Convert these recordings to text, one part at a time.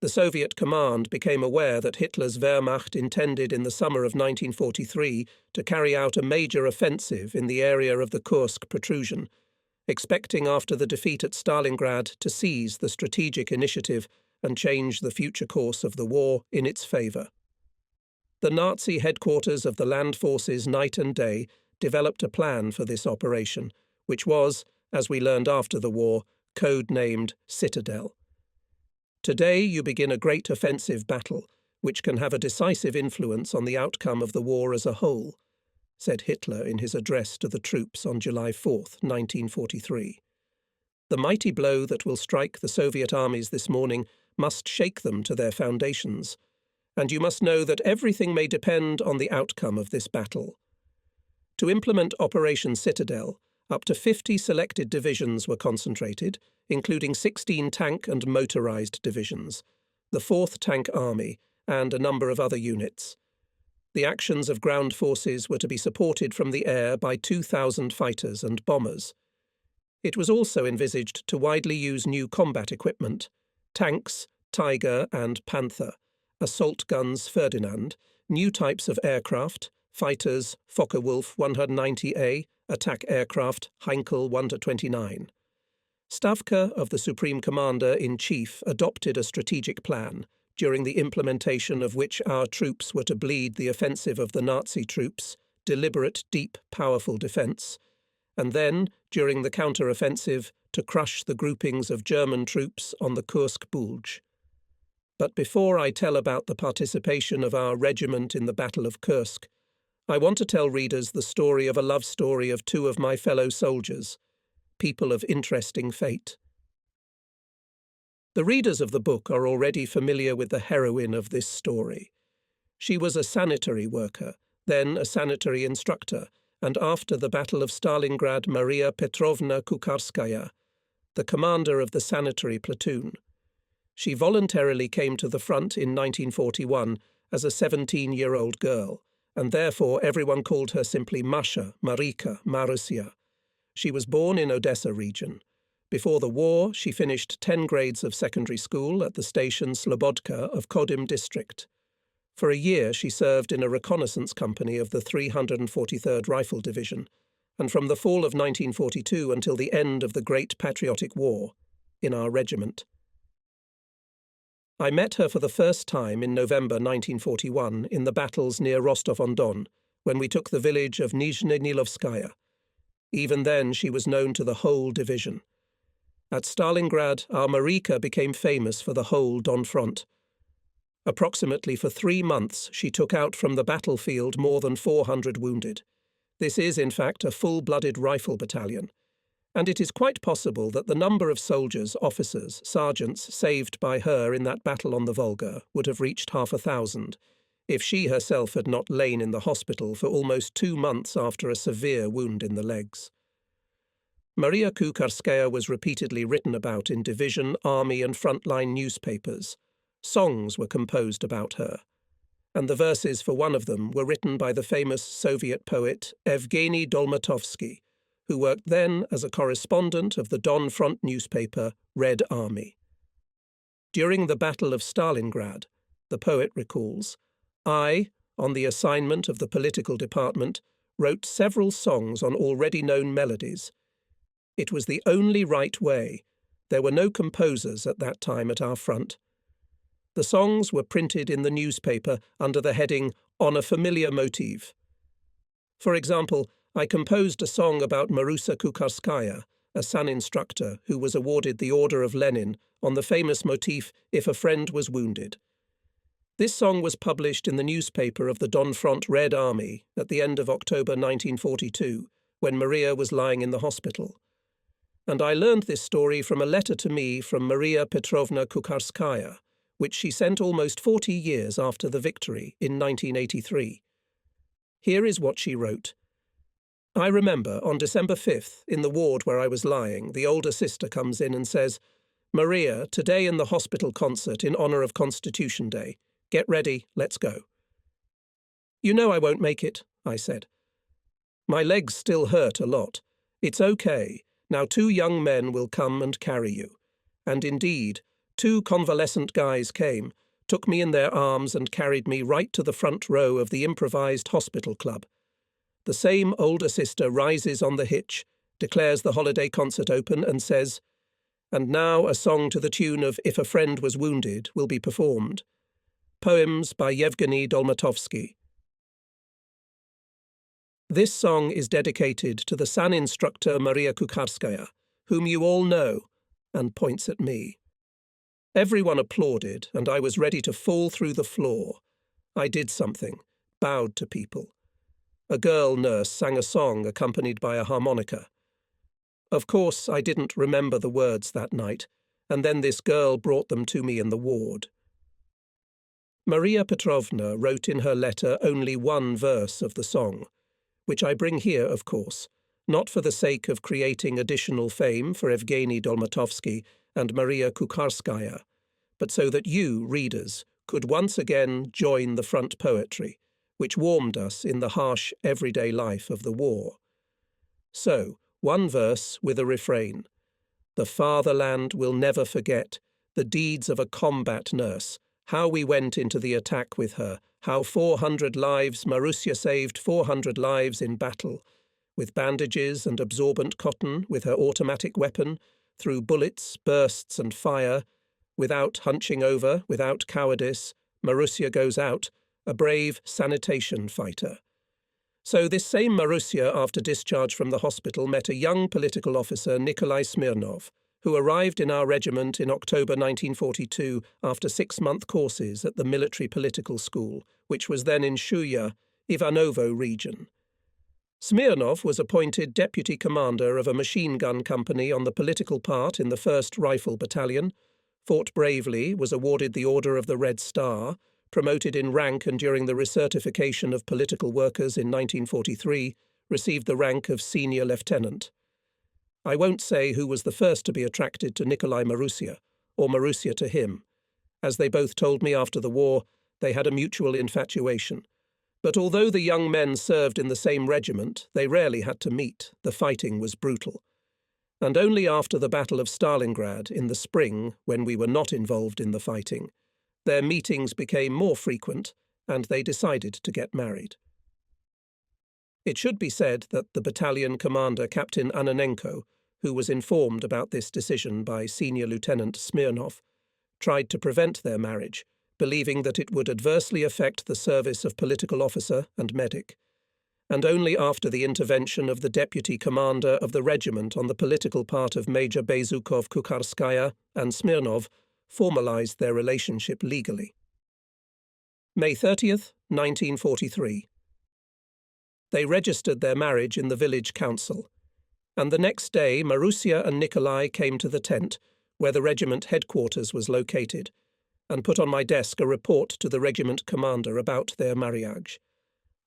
The Soviet command became aware that Hitler's Wehrmacht intended in the summer of 1943 to carry out a major offensive in the area of the Kursk protrusion, expecting after the defeat at Stalingrad to seize the strategic initiative and change the future course of the war in its favour. The Nazi headquarters of the land forces night and day developed a plan for this operation, which was, as we learned after the war, code-named Citadel. Today you begin a great offensive battle, which can have a decisive influence on the outcome of the war as a whole, said Hitler in his address to the troops on July 4, 1943. The mighty blow that will strike the Soviet armies this morning must shake them to their foundations, and you must know that everything may depend on the outcome of this battle. To implement Operation Citadel, up to 50 selected divisions were concentrated, including 16 tank and motorized divisions, the 4th Tank Army, and a number of other units. The actions of ground forces were to be supported from the air by 2,000 fighters and bombers. It was also envisaged to widely use new combat equipment, tanks, Tiger and Panther, assault guns Ferdinand, new types of aircraft, fighters Focke-Wulf 190A, attack aircraft Heinkel 1-29. Stavka of the Supreme Commander-in-Chief adopted a strategic plan, during the implementation of which our troops were to bleed the offensive of the Nazi troops, deliberate, deep, powerful defence, and then, during the counter-offensive, to crush the groupings of German troops on the Kursk Bulge. But before I tell about the participation of our regiment in the Battle of Kursk, I want to tell readers the story of a love story of two of my fellow soldiers, people of interesting fate. The readers of the book are already familiar with the heroine of this story. She was a sanitary worker, then a sanitary instructor, and after the Battle of Stalingrad, Maria Petrovna Kukarskaya, the commander of the sanitary platoon. She voluntarily came to the front in 1941 as a 17-year-old girl, and therefore everyone called her simply Masha, Marika, Marusia. She was born in Odessa region. Before the war, she finished 10 grades of secondary school at the station Slobodka of Kodim district. For a year she served in a reconnaissance company of the 343rd Rifle Division, and from the fall of 1942 until the end of the Great Patriotic War, in our regiment. I met her for the first time in November 1941 in the battles near Rostov-on-Don, when we took the village of Nizhny-Nilovskaya. Even then she was known to the whole division. At Stalingrad, our Marika became famous for the whole Don front. Approximately for 3 months she took out from the battlefield more than 400 wounded. This is, in fact, a full-blooded rifle battalion, and it is quite possible that the number of soldiers, officers, sergeants saved by her in that battle on the Volga would have reached 500,000, if she herself had not lain in the hospital for almost 2 months after a severe wound in the legs. Maria Kukarskaya was repeatedly written about in division, army and frontline newspapers. Songs were composed about her, and the verses for one of them were written by the famous Soviet poet Evgeny Dolmatovsky, who worked then as a correspondent of the Don Front newspaper Red Army. During the Battle of Stalingrad, the poet recalls, I, on the assignment of the political department, wrote several songs on already known melodies. It was the only right way. There were no composers at that time at our front. The songs were printed in the newspaper under the heading On a Familiar Motive. For example, I composed a song about Marusia Kukarskaya, a son instructor who was awarded the Order of Lenin on the famous motif If a Friend Was Wounded. This song was published in the newspaper of the Don Front Red Army at the end of October 1942, when Maria was lying in the hospital. And I learned this story from a letter to me from Maria Petrovna Kukarskaya, which she sent almost 40 years after the victory in 1983. Here is what she wrote. I remember, on December 5th, in the ward where I was lying, the older sister comes in and says, Maria, today in the hospital concert in honour of Constitution Day. Get ready, let's go. You know I won't make it, I said. My legs still hurt a lot. It's okay. Now 2 young men will come and carry you. And indeed, 2 convalescent guys came, took me in their arms and carried me right to the front row of the improvised hospital club. The same older sister rises on the hitch, declares the holiday concert open and says, "And now a song to the tune of If a Friend Was Wounded will be performed. Poems by Yevgeny Dolmatovsky." This song is dedicated to the SAN instructor Maria Kukharskaya, whom you all know, and points at me. Everyone applauded, and I was ready to fall through the floor. I did something, bowed to people. A girl nurse sang a song accompanied by a harmonica. Of course, I didn't remember the words that night, and then this girl brought them to me in the ward. Maria Petrovna wrote in her letter only one verse of the song, which I bring here, of course, not for the sake of creating additional fame for Evgeny Dolmatovsky and Maria Kukharskaya, but so that you, readers, could once again join the front poetry, which warmed us in the harsh everyday life of the war. So, one verse with a refrain. The fatherland will never forget the deeds of a combat nurse, how we went into the attack with her, how 400 lives Marussia saved 400 lives in battle, with bandages and absorbent cotton, with her automatic weapon, through bullets, bursts and fire, without hunching over, without cowardice, Marussia goes out, a brave sanitation fighter. So this same Marussia, after discharge from the hospital, met a young political officer, Nikolai Smirnov, who arrived in our regiment in October 1942 after 6-month courses at the military political school, which was then in Shuya, Ivanovo region. Smirnov was appointed deputy commander of a machine gun company on the political part in the 1st Rifle Battalion, fought bravely, was awarded the Order of the Red Star, promoted in rank and during the recertification of political workers in 1943, received the rank of senior lieutenant. I won't say who was the first to be attracted to Nikolai Marussia, or Marussia to him. As they both told me after the war, they had a mutual infatuation. But although the young men served in the same regiment, they rarely had to meet. The fighting was brutal. And only after the Battle of Stalingrad in the spring, when we were not involved in the fighting, their meetings became more frequent, and they decided to get married. It should be said that the battalion commander, Captain Ananenko, who was informed about this decision by Senior Lieutenant Smirnov, tried to prevent their marriage, believing that it would adversely affect the service of political officer and medic, and only after the intervention of the deputy commander of the regiment on the political part of Major Bezukov Kukharskaya and Smirnov formalized their relationship legally. May 30th, 1943. They registered their marriage in the village council, and the next day Marussia and Nikolai came to the tent, where the regiment headquarters was located, and put on my desk a report to the regiment commander about their marriage.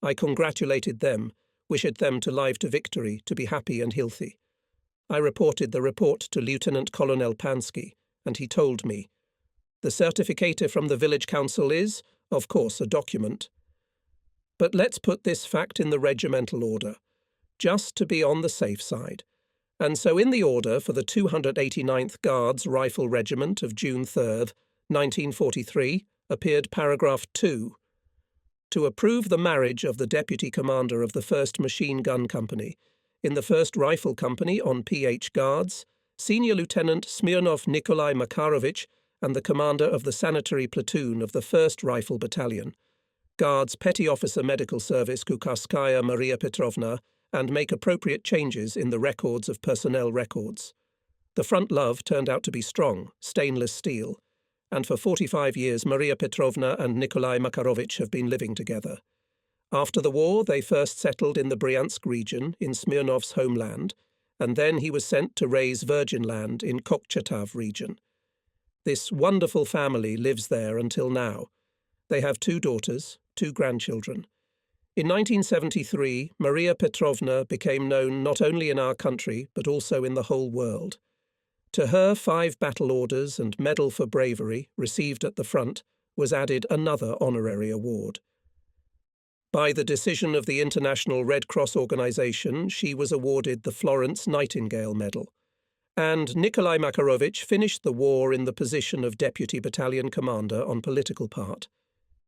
I congratulated them, wished them to live to victory, to be happy and healthy. I reported the report to Lieutenant Colonel Pansky, and he told me, "The certificate from the village council is, of course, a document. But let's put this fact in the regimental order, just to be on the safe side." And so in the order for the 289th Guards Rifle Regiment of June 3rd, 1943, appeared paragraph 2. To approve the marriage of the deputy commander of the 1st Machine Gun Company in the 1st Rifle Company on PH Guards, Senior Lieutenant Smirnov Nikolai Makarovich and the commander of the sanitary platoon of the 1st Rifle Battalion, Guards Petty Officer Medical Service Kukharskaya Maria Petrovna, and make appropriate changes in the records of personnel records. The front love turned out to be strong, stainless steel, and for 45 years Maria Petrovna and Nikolai Makarovich have been living together. After the war, they first settled in the Bryansk region, in Smirnov's homeland, and then he was sent to raise virgin land in Kochetova region. This wonderful family lives there until now. They have 2 daughters, 2 grandchildren. In 1973, Maria Petrovna became known not only in our country, but also in the whole world. To her 5 battle orders and Medal for Bravery, received at the front, was added another honorary award. By the decision of the International Red Cross Organization, she was awarded the Florence Nightingale Medal, And Nikolai Makarovich finished the war in the position of deputy battalion commander on political part.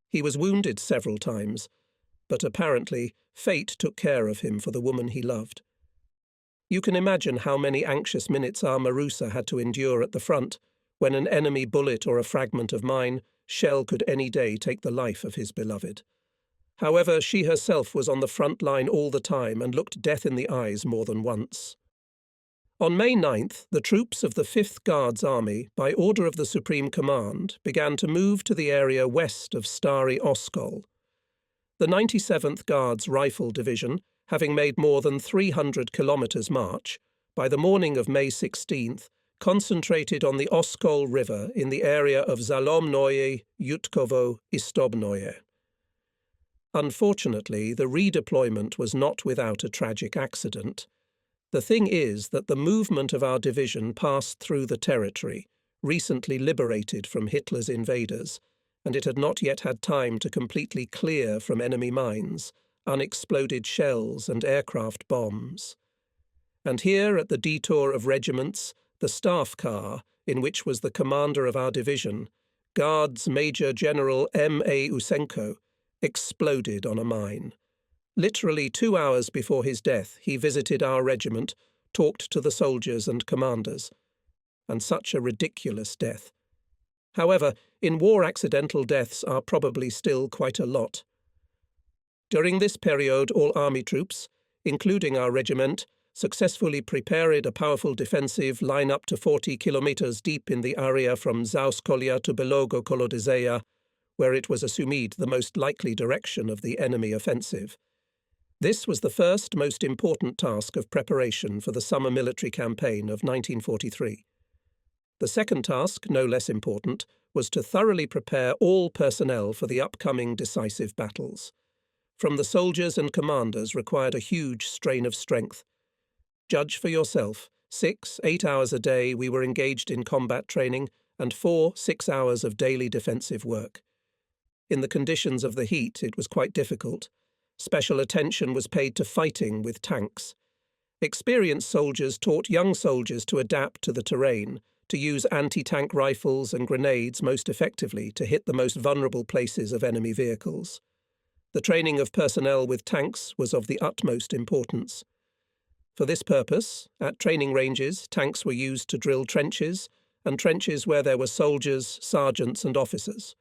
He was wounded several times, but apparently fate took care of him for the woman he loved. You can imagine how many anxious minutes our Marusa had to endure at the front, when an enemy bullet or a fragment of mine shell could any day take the life of his beloved. However, she herself was on the front line all the time and looked death in the eyes more than once. On May 9th, the troops of the 5th Guards Army, by order of the Supreme Command, began to move to the area west of Stary Oskol. The 97th Guards Rifle Division, having made more than 300 kilometres march, by the morning of May 16th, concentrated on the Oskol River in the area of Zalomnoye, Yutkovo, Istobnoye. Unfortunately, the redeployment was not without a tragic accident. The thing is that the movement of our division passed through the territory, recently liberated from Hitler's invaders, and it had not yet had time to completely clear from enemy mines, unexploded shells and aircraft bombs. And here, at the detour of regiments, the staff car, in which was the commander of our division, Guards Major General M.A. Usenko, exploded on a mine. Literally 2 hours before his death, he visited our regiment, talked to the soldiers and commanders. And such a ridiculous death. However, in war accidental deaths are probably still quite a lot. During this period, all army troops, including our regiment, successfully prepared a powerful defensive line up to 40 kilometers deep in the area from Zaoskolia to Belogorod, where it was assumed the most likely direction of the enemy offensive. This was the first most important task of preparation for the summer military campaign of 1943. The second task, no less important, was to thoroughly prepare all personnel for the upcoming decisive battles. From the soldiers and commanders required a huge strain of strength. Judge for yourself. 6-8 hours a day we were engaged in combat training and 4-6 hours of daily defensive work. In the conditions of the heat, it was quite difficult. Special attention was paid to fighting with tanks. Experienced soldiers taught young soldiers to adapt to the terrain, to use anti-tank rifles and grenades most effectively to hit the most vulnerable places of enemy vehicles. The training of personnel with tanks was of the utmost importance. For this purpose, at training ranges, tanks were used to drill trenches, and trenches where there were soldiers, sergeants and officers.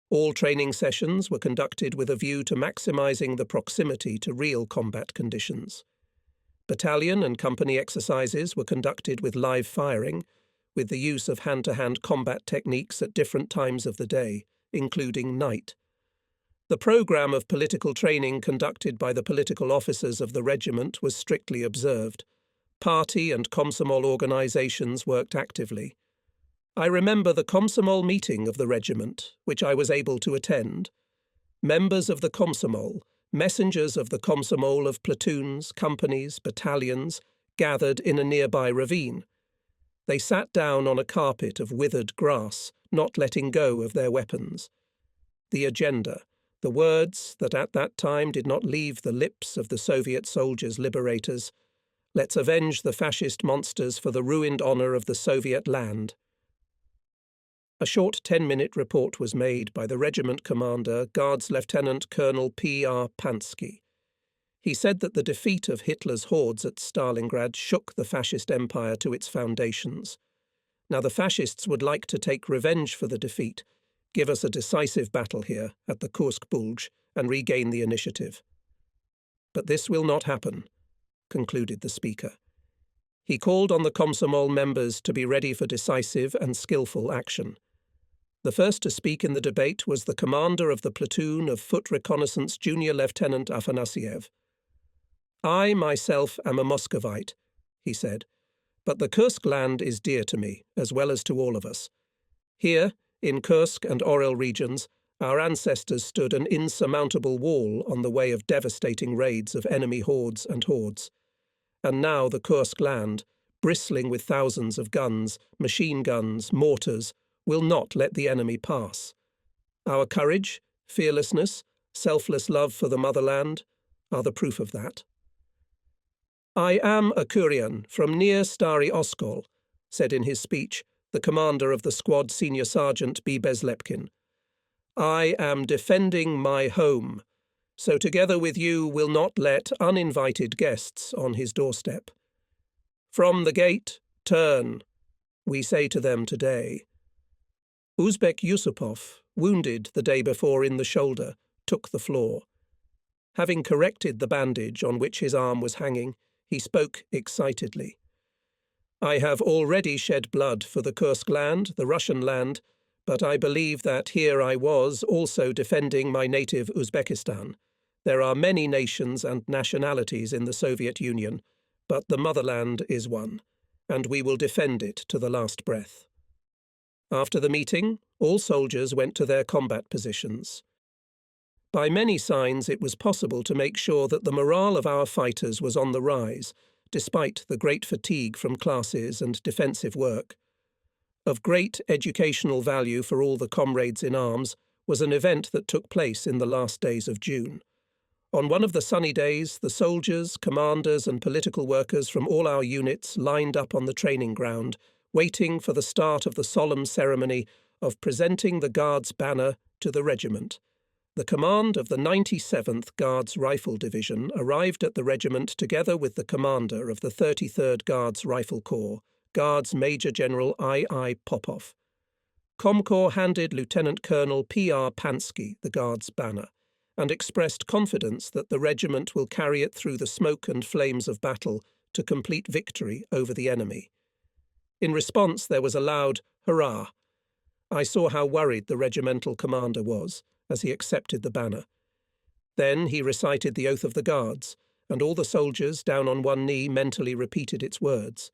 All training sessions were conducted with a view to maximizing the proximity to real combat conditions. Battalion and company exercises were conducted with live firing, with the use of hand-to-hand combat techniques at different times of the day, including night. The program of political training conducted by the political officers of the regiment was strictly observed. Party and Komsomol organizations worked actively. I remember the Komsomol meeting of the regiment, which I was able to attend. Members of the Komsomol, messengers of the Komsomol of platoons, companies, battalions, gathered in a nearby ravine. They sat down on a carpet of withered grass, not letting go of their weapons. The agenda, the words that at that time did not leave the lips of the Soviet soldiers' liberators, "Let's avenge the fascist monsters for the ruined honor of the Soviet land." A short 10-minute report was made by the regiment commander, Guards Lieutenant Colonel P.R. Pansky. He said that the defeat of Hitler's hordes at Stalingrad shook the fascist empire to its foundations. Now the fascists would like to take revenge for the defeat, give us a decisive battle here at the Kursk Bulge and regain the initiative. But this will not happen, concluded the speaker. He called on the Komsomol members to be ready for decisive and skillful action. The first to speak in the debate was the commander of the platoon of Foot Reconnaissance Junior Lieutenant Afanasiev. "I myself am a Muscovite," he said, "but the Kursk land is dear to me, as well as to all of us. Here, in Kursk and Orel regions, our ancestors stood an insurmountable wall on the way of devastating raids of enemy hordes and hordes. And now the Kursk land, bristling with thousands of guns, machine guns, mortars, will not let the enemy pass. Our courage, fearlessness, selfless love for the motherland are the proof of that." "I am a Kurian from near Stary Oskol," said in his speech the commander of the squad, Senior Sergeant B. Bezlepkin. "I am defending my home, so together with you will not let uninvited guests on his doorstep. From the gate, turn, we say to them today." Uzbek Yusupov, wounded the day before in the shoulder, took the floor. Having corrected the bandage on which his arm was hanging, he spoke excitedly. "I have already shed blood for the Kursk land, the Russian land, but I believe that here I was also defending my native Uzbekistan. There are many nations and nationalities in the Soviet Union, but the motherland is one, and we will defend it to the last breath." After the meeting, all soldiers went to their combat positions. By many signs it was possible to make sure that the morale of our fighters was on the rise, despite the great fatigue from classes and defensive work. Of great educational value for all the comrades in arms was an event that took place in the last days of June. On one of the sunny days, the soldiers, commanders and political workers from all our units lined up on the training ground, waiting for the start of the solemn ceremony of presenting the Guards' banner to the regiment. The command of the 97th Guards Rifle Division arrived at the regiment together with the commander of the 33rd Guards Rifle Corps, Guards Major General I.I. Popov. Comcorps handed Lieutenant Colonel P.R. Pansky the Guards' banner and expressed confidence that the regiment will carry it through the smoke and flames of battle to complete victory over the enemy. In response, there was a loud hurrah. I saw how worried the regimental commander was as he accepted the banner. Then he recited the Oath of the Guards, and all the soldiers, down on one knee, mentally repeated its words.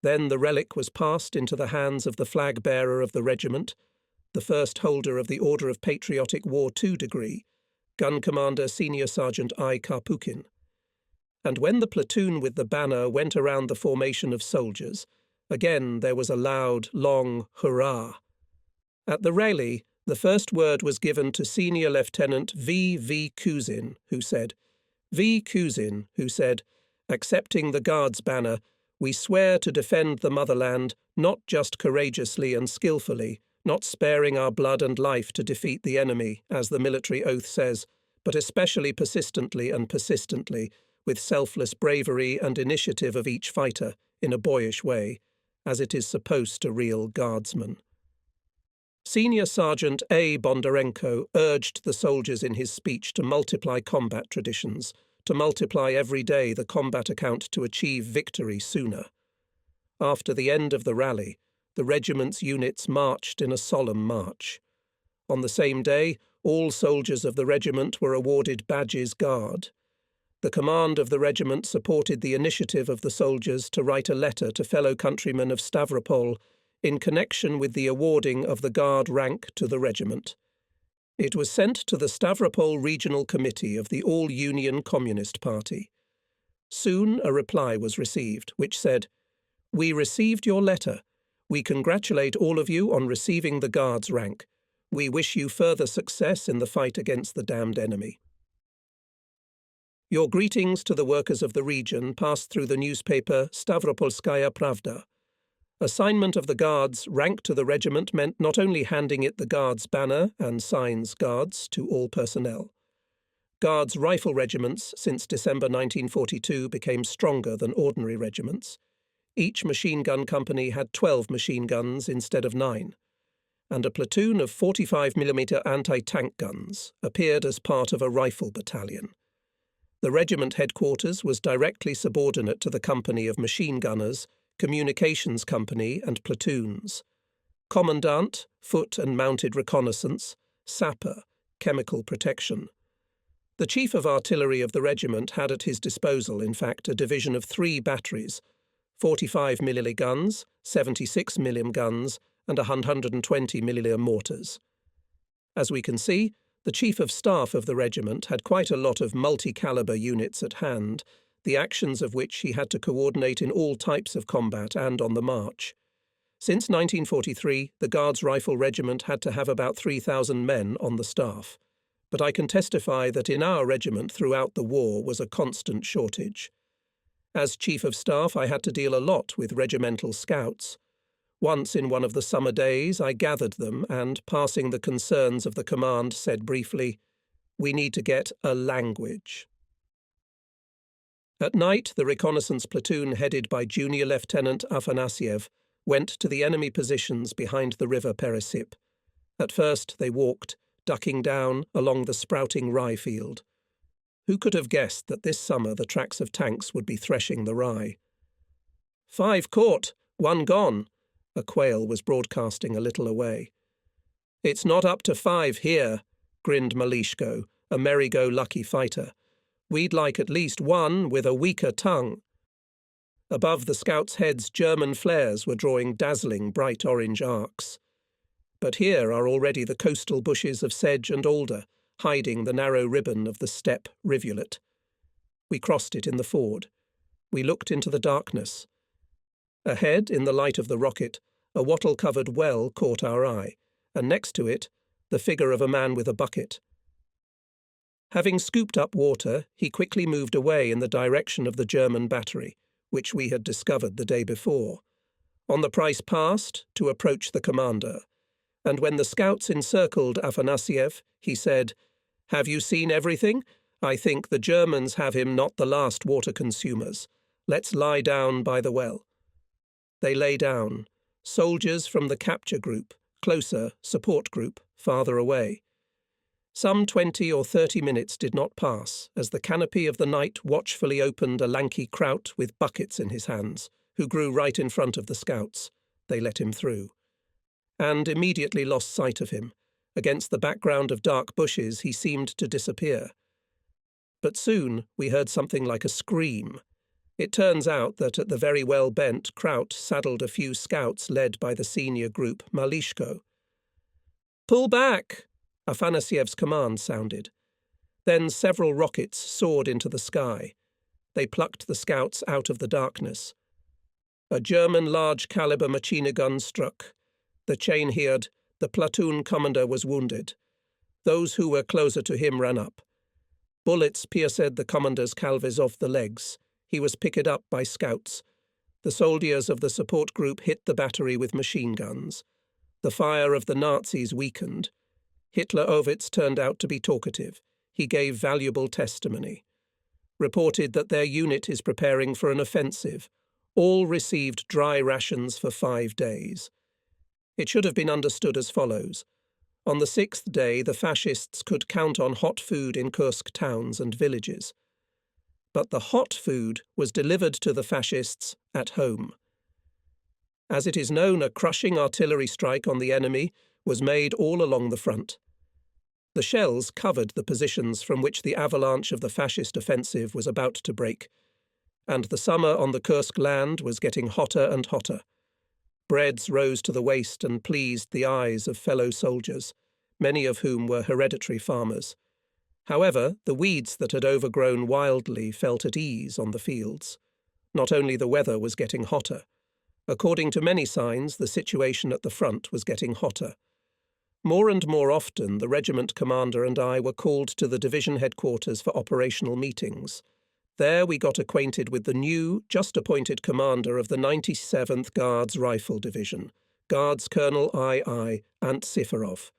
Then the relic was passed into the hands of the flag-bearer of the regiment, the first holder of the Order of Patriotic War II degree, Gun Commander Senior Sergeant I. Karpukin. And when the platoon with the banner went around the formation of soldiers, again there was a loud, long hurrah. At the rally, the first word was given to Senior Lieutenant V. Kuzin, who said, "Accepting the Guards' banner, we swear to defend the motherland, not just courageously and skillfully, not sparing our blood and life to defeat the enemy, as the military oath says, but especially persistently and persistently, with selfless bravery and initiative of each fighter, in a boyish way, as it is supposed to real Guardsmen." Senior Sergeant A. Bondarenko urged the soldiers in his speech to multiply combat traditions, to multiply every day the combat account to achieve victory sooner. After the end of the rally, the regiment's units marched in a solemn march. On the same day, all soldiers of the regiment were awarded badges Guard. The command of the regiment supported the initiative of the soldiers to write a letter to fellow countrymen of Stavropol in connection with the awarding of the Guard rank to the regiment. It was sent to the Stavropol Regional Committee of the All-Union Communist Party. Soon a reply was received, which said, "We received your letter. We congratulate all of you on receiving the Guards rank. We wish you further success in the fight against the damned enemy." Your greetings to the workers of the region passed through the newspaper Stavropolskaya Pravda. Assignment of the Guards rank to the regiment meant not only handing it the Guards banner and signs Guards to all personnel. Guards rifle regiments since December 1942 became stronger than ordinary regiments. Each machine gun company had 12 machine guns instead of 9, and a platoon of 45mm anti-tank guns appeared as part of a rifle battalion. The regiment headquarters was directly subordinate to the company of machine gunners, communications company and platoons. Commandant, foot and mounted reconnaissance, sapper, chemical protection. The chief of artillery of the regiment had at his disposal, in fact, a division of 3 batteries, 45mm guns, 76mm guns, and 120mm mortars. As we can see, the chief of staff of the regiment had quite a lot of multi-caliber units at hand, the actions of which he had to coordinate in all types of combat and on the march. Since 1943, the Guards Rifle Regiment had to have about 3,000 men on the staff, but I can testify that in our regiment throughout the war was a constant shortage. As Chief of Staff, I had to deal a lot with regimental scouts. Once in one of the summer days, I gathered them and, passing the concerns of the command, said briefly, "We need to get a language." At night, the reconnaissance platoon headed by Junior Lieutenant Afanasyev went to the enemy positions behind the river Peresip. At first they walked, ducking down along the sprouting rye field. Who could have guessed that this summer the tracks of tanks would be threshing the rye? "5 caught, 1 gone," a quail was broadcasting a little away. "It's not up to 5 here," grinned Malishko, a merry-go-lucky fighter. "We'd like at least 1 with a weaker tongue." Above the scouts' heads, German flares were drawing dazzling bright orange arcs. But here are already the coastal bushes of sedge and alder, hiding the narrow ribbon of the steppe rivulet. We crossed it in the ford. We looked into the darkness. Ahead, in the light of the rocket, a wattle-covered well caught our eye, and next to it, the figure of a man with a bucket. Having scooped up water, he quickly moved away in the direction of the German battery, which we had discovered the day before. On the price passed, to approach the commander, and when the scouts encircled Afanasyev, he said, "Have you seen everything? I think the Germans have him not the last water consumers. Let's lie down by the well." They lay down, soldiers from the capture group, closer, support group, farther away. Some 20 or 30 minutes did not pass as the canopy of the night watchfully opened a lanky kraut with buckets in his hands, who grew right in front of the scouts. They let him through. And immediately lost sight of him. Against the background of dark bushes he seemed to disappear. But soon we heard something like a scream. It turns out that at the very well-bent kraut saddled a few scouts led by the senior group, Malishko. "Pull back!" Afanasyev's command sounded. Then several rockets soared into the sky. They plucked the scouts out of the darkness. A German large-caliber machine gun struck. The chain-heard, the platoon commander was wounded. Those who were closer to him ran up. Bullets pierced the commander's calves off the legs. He was picked up by scouts. The soldiers of the support group hit the battery with machine guns. The fire of the Nazis weakened. Hitler Ovitz turned out to be talkative. He gave valuable testimony. Reported that their unit is preparing for an offensive. All received dry rations for 5 days. It should have been understood as follows. On the 6th day, the fascists could count on hot food in Kursk towns and villages. But the hot food was delivered to the fascists at home. As it is known, a crushing artillery strike on the enemy was made all along the front. The shells covered the positions from which the avalanche of the fascist offensive was about to break, and the summer on the Kursk land was getting hotter and hotter. Breads rose to the waist and pleased the eyes of fellow soldiers, many of whom were hereditary farmers. However, the weeds that had overgrown wildly felt at ease on the fields. Not only the weather was getting hotter. According to many signs, the situation at the front was getting hotter. More and more often, the regiment commander and I were called to the division headquarters for operational meetings. There we got acquainted with the new, just-appointed commander of the 97th Guards Rifle Division, Guards Colonel II. Ant Sifarov.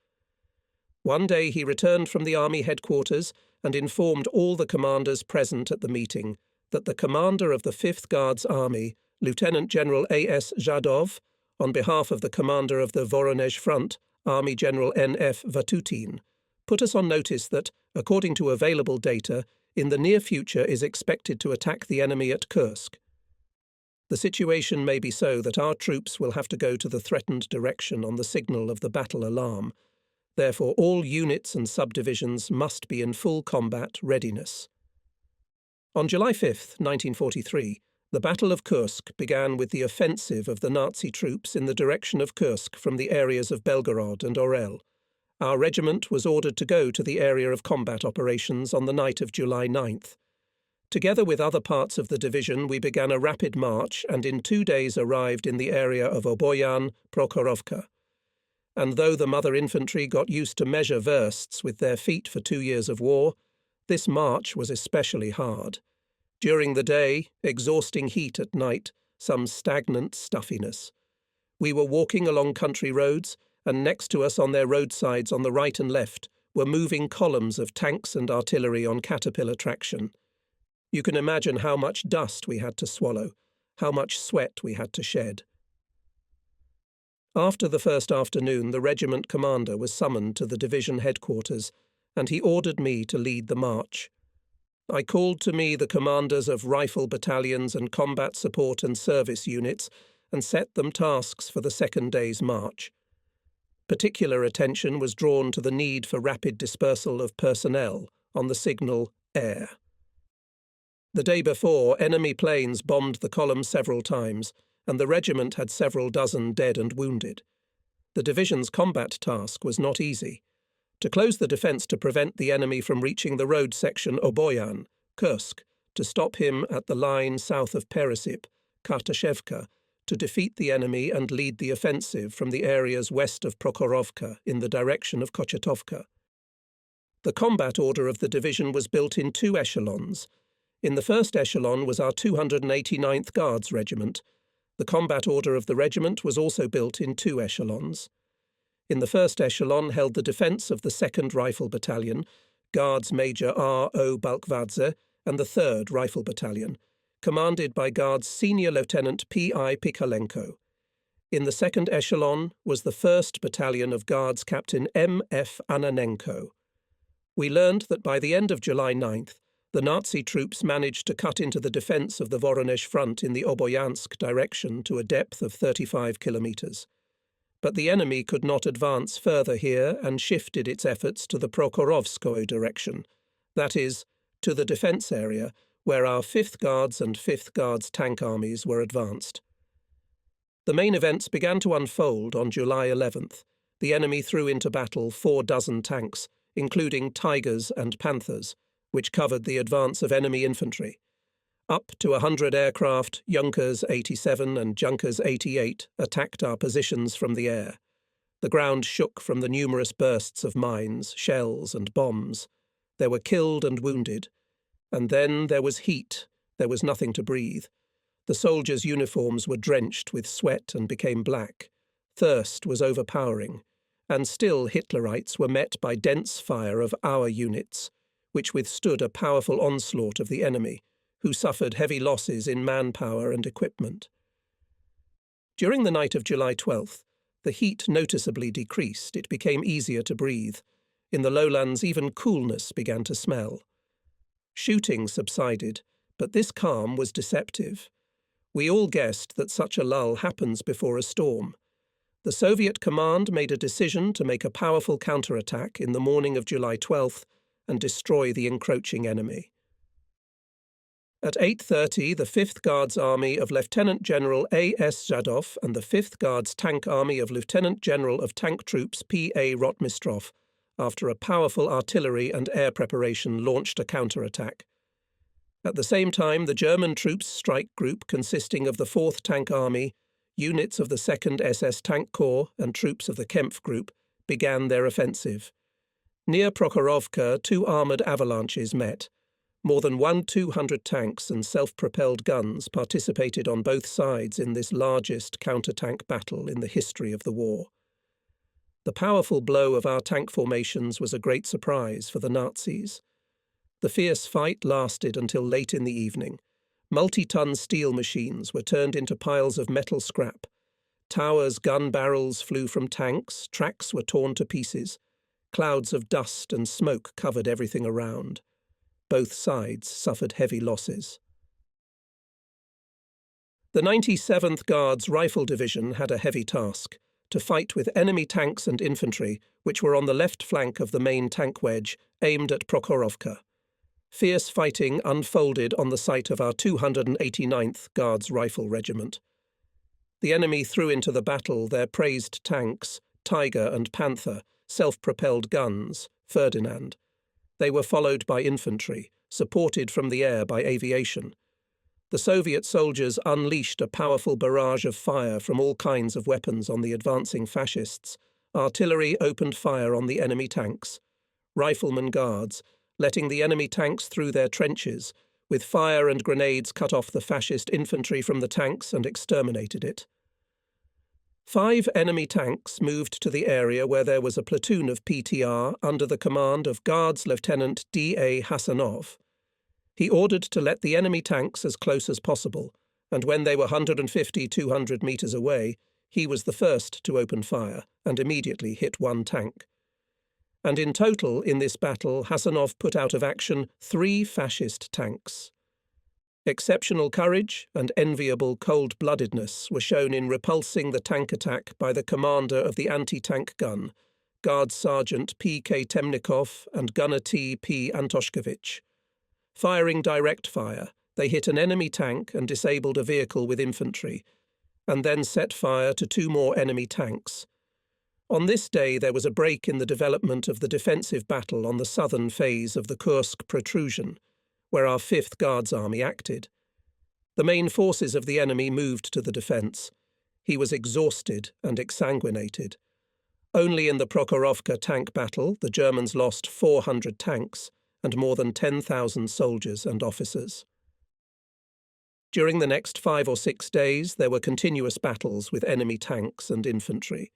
One day he returned from the army headquarters and informed all the commanders present at the meeting that the commander of the 5th Guards Army, Lieutenant General A.S. Zhadov, on behalf of the commander of the Voronezh Front, Army General N.F. Vatutin, put us on notice that, according to available data, in the near future is expected to attack the enemy at Kursk. The situation may be so that our troops will have to go to the threatened direction on the signal of the battle alarm. Therefore, all units and subdivisions must be in full combat readiness. On July 5, 1943, the Battle of Kursk began with the offensive of the Nazi troops in the direction of Kursk from the areas of Belgorod and Orel. Our regiment was ordered to go to the area of combat operations on the night of July 9th. Together with other parts of the division, we began a rapid march and in 2 days arrived in the area of Oboyan, Prokhorovka. And though the Mother Infantry got used to measure versts with their feet for 2 years of war, this march was especially hard. During the day, exhausting heat at night, some stagnant stuffiness. We were walking along country roads, and next to us on their roadsides on the right and left were moving columns of tanks and artillery on caterpillar traction. You can imagine how much dust we had to swallow, how much sweat we had to shed. After the first afternoon, the regiment commander was summoned to the division headquarters, and he ordered me to lead the march. I called to me the commanders of rifle battalions and combat support and service units and set them tasks for the second day's march. Particular attention was drawn to the need for rapid dispersal of personnel on the signal air. The day before, enemy planes bombed the column several times, and the regiment had several dozen dead and wounded. The division's combat task was not easy. To close the defence to prevent the enemy from reaching the road section Oboyan, Kursk, to stop him at the line south of Peresip, Kartashevka, to defeat the enemy and lead the offensive from the areas west of Prokhorovka in the direction of Kochetovka. The combat order of the division was built in two echelons. In the first echelon was our 289th Guards Regiment. The combat order of the regiment was also built in two echelons. In the first echelon held the defence of the 2nd Rifle Battalion, Guards Major R.O. Balkvadze, and the 3rd Rifle Battalion, commanded by Guards Senior Lieutenant P.I. Pikalenko. In the second echelon was the 1st Battalion of Guards Captain M.F. Ananenko. We learned that by the end of July 9th, the Nazi troops managed to cut into the defence of the Voronezh front in the Oboyansk direction to a depth of 35 kilometres. But the enemy could not advance further here and shifted its efforts to the Prokhorovskoye direction, that is, to the defence area where our 5th Guards and 5th Guards tank armies were advanced. The main events began to unfold on July 11th. The enemy threw into battle 4 dozen tanks, including Tigers and Panthers, which covered the advance of enemy infantry. Up to 100 aircraft, Junkers 87 and Junkers 88, attacked our positions from the air. The ground shook from the numerous bursts of mines, shells and bombs. There were killed and wounded. And then there was heat. There was nothing to breathe. The soldiers' uniforms were drenched with sweat and became black. Thirst was overpowering. And still Hitlerites were met by dense fire of our units, which withstood a powerful onslaught of the enemy, who suffered heavy losses in manpower and equipment. During the night of July 12th, the heat noticeably decreased. It became easier to breathe. In the lowlands, even coolness began to smell. Shooting subsided, but this calm was deceptive. We all guessed that such a lull happens before a storm. The Soviet command made a decision to make a powerful counterattack in the morning of July 12th and destroy the encroaching enemy. At 8:30, the 5th Guards Army of Lieutenant General A.S. Zhadov and the 5th Guards Tank Army of Lieutenant General of Tank Troops P.A. Rotmistrov, after a powerful artillery and air preparation, launched a counterattack. At the same time, the German troops strike group consisting of the 4th Tank Army, units of the 2nd SS Tank Corps and troops of the Kempf Group began their offensive. Near Prokhorovka, 2 armoured avalanches met. More than 200 tanks and self-propelled guns participated on both sides in this largest counter-tank battle in the history of the war. The powerful blow of our tank formations was a great surprise for the Nazis. The fierce fight lasted until late in the evening. Multi-ton steel machines were turned into piles of metal scrap. Towers' gun barrels flew from tanks, tracks were torn to pieces. Clouds of dust and smoke covered everything around. Both sides suffered heavy losses. The 97th Guards Rifle Division had a heavy task, to fight with enemy tanks and infantry, which were on the left flank of the main tank wedge, aimed at Prokhorovka. Fierce fighting unfolded on the site of our 289th Guards Rifle Regiment. The enemy threw into the battle their praised tanks, Tiger and Panther, self-propelled guns, Ferdinand. They were followed by infantry, supported from the air by aviation. The Soviet soldiers unleashed a powerful barrage of fire from all kinds of weapons on the advancing fascists. Artillery opened fire on the enemy tanks. Riflemen guards, letting the enemy tanks through their trenches, With fire and grenades cut off the fascist infantry from the tanks and exterminated it. 5 enemy tanks moved to the area where there was a platoon of PTR under the command of Guards Lieutenant D.A. Hasanov. He ordered to let the enemy tanks as close as possible, and when they were 150–200 meters away, he was the first to open fire and immediately hit 1 tank. And in total, in this battle, Hasanov put out of action 3 fascist tanks. Exceptional courage and enviable cold-bloodedness were shown in repulsing the tank attack by the commander of the anti-tank gun, Guard Sergeant P.K. Temnikov and Gunner T.P. Antoshkevich. Firing direct fire, they hit an enemy tank and disabled a vehicle with infantry, and then set fire to 2 more enemy tanks. On this day there was a break in the development of the defensive battle on the southern phase of the Kursk protrusion, where our 5th Guards Army acted. The main forces of the enemy moved to the defence. He was exhausted and exsanguinated. Only in the Prokhorovka tank battle the Germans lost 400 tanks and more than 10,000 soldiers and officers. During the next 5 or 6 days there were continuous battles with enemy tanks and infantry.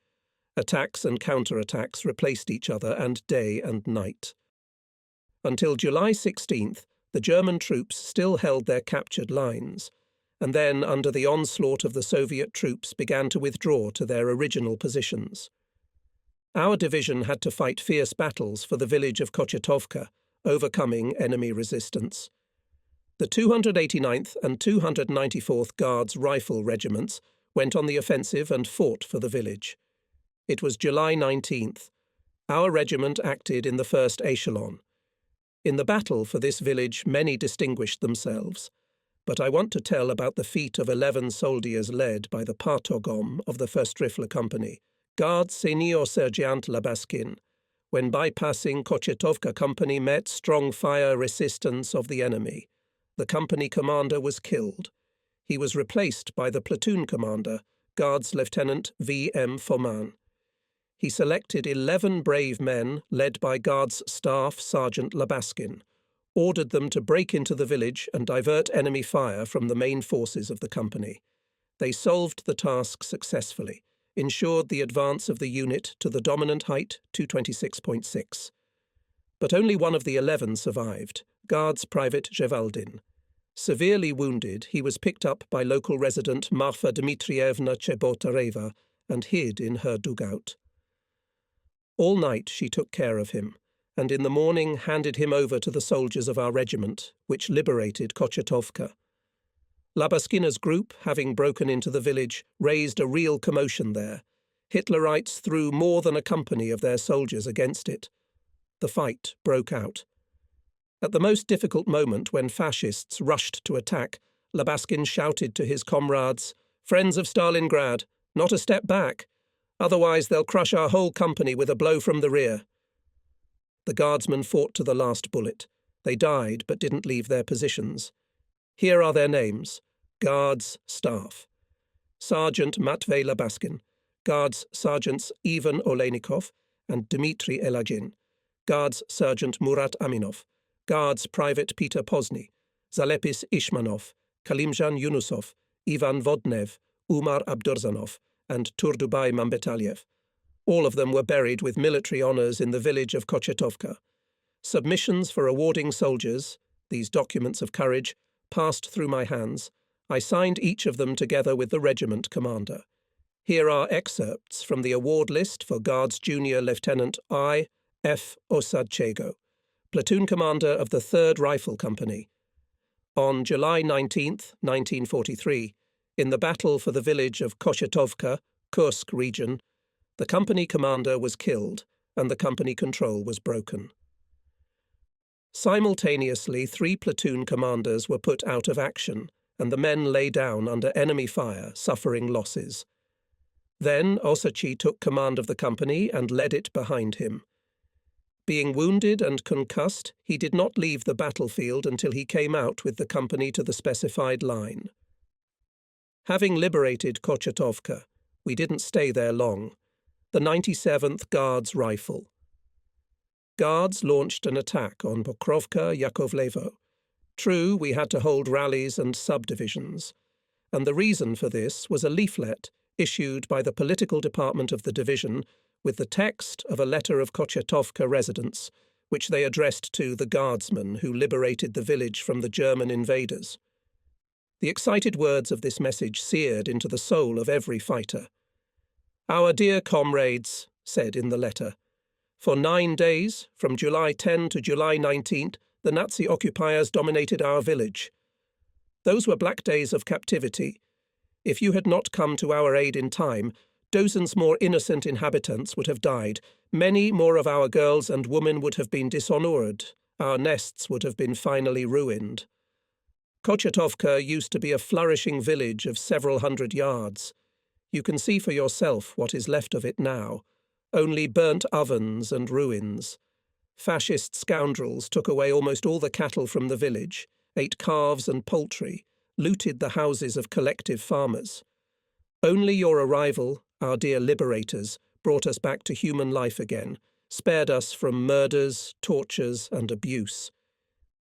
Attacks and counterattacks replaced each other and day and night. Until July 16th, the German troops still held their captured lines, and then, under the onslaught of the Soviet troops, began to withdraw to their original positions. Our division had to fight fierce battles for the village of Kochetovka, overcoming enemy resistance. The 289th and 294th Guards Rifle Regiments went on the offensive and fought for the village. It was July 19th. Our regiment acted in the first echelon. In the battle for this village many distinguished themselves, but I want to tell about the feat of 11 soldiers led by the Partogom of the 1st Rifle Company, Guard Senior Sergeant Labaskin, when bypassing Kochetovka Company met strong fire resistance of the enemy. The company commander was killed. He was replaced by the platoon commander, Guards Lieutenant V.M. Foman. He selected 11 brave men, led by Guards Staff Sergeant Labaskin, ordered them to break into the village and divert enemy fire from the main forces of the company. They solved the task successfully, ensured the advance of the unit to the dominant height 226.6. But only one of the 11 survived, Guards Private Zhevaldin. Severely wounded, he was picked up by local resident Marfa Dmitrievna Chebotareva and hid in her dugout. All night she took care of him, and in the morning handed him over to the soldiers of our regiment, which liberated Kochetovka. Labaskina's group, having broken into the village, raised a real commotion there. Hitlerites threw more than a company of their soldiers against it. The fight broke out. At the most difficult moment, when fascists rushed to attack, Labaskin shouted to his comrades, "Friends of Stalingrad, not a step back. Otherwise they'll crush our whole company with a blow from the rear." The guardsmen fought to the last bullet. They died but didn't leave their positions. Here are their names: Guards Staff. Sergeant Matvey Labaskin, Guards Sergeants Ivan Oleynikov and Dmitry Elagin, Guards Sergeant Murat Aminov, Guards Private Peter Pozny, Zalepis Ishmanov, Kalimjan Yunusov, Ivan Vodnev, Umar Abdurzanov, and Turdubai Mambetaliev. All of them were buried with military honours in the village of Kochetovka. Submissions for awarding soldiers, these documents of courage, passed through my hands. I signed each of them together with the regiment commander. Here are excerpts from the award list for Guards Junior Lieutenant I. F. Osadchego, platoon commander of the 3rd Rifle Company. On July 19, 1943, in the battle for the village of Kochetova, Kursk region, the company commander was killed and the company control was broken. Simultaneously, 3 platoon commanders were put out of action, and the men lay down under enemy fire, suffering losses. Then Osachi took command of the company and led it behind him. Being wounded and concussed, he did not leave the battlefield until he came out with the company to the specified line. Having liberated Kochetovka, we didn't stay there long. The 97th Guards Rifle. Guards launched an attack on Pokrovka Yakovlevo. True, we had to hold rallies and subdivisions, and the reason for this was a leaflet issued by the political department of the division with the text of a letter of Kochetova residents, which they addressed to the guardsmen who liberated the village from the German invaders. The excited words of this message seared into the soul of every fighter. "Our dear comrades," said in the letter, "for 9 days, from July 10 to July 19th, the Nazi occupiers dominated our village. Those were black days of captivity. If you had not come to our aid in time, dozens more innocent inhabitants would have died. Many more of our girls and women would have been dishonoured. Our nests would have been finally ruined. Kochetova used to be a flourishing village of several hundred yards. You can see for yourself what is left of it now. Only burnt ovens and ruins. Fascist scoundrels took away almost all the cattle from the village, ate calves and poultry, looted the houses of collective farmers. Only your arrival, our dear liberators, brought us back to human life again, spared us from murders, tortures, and abuse.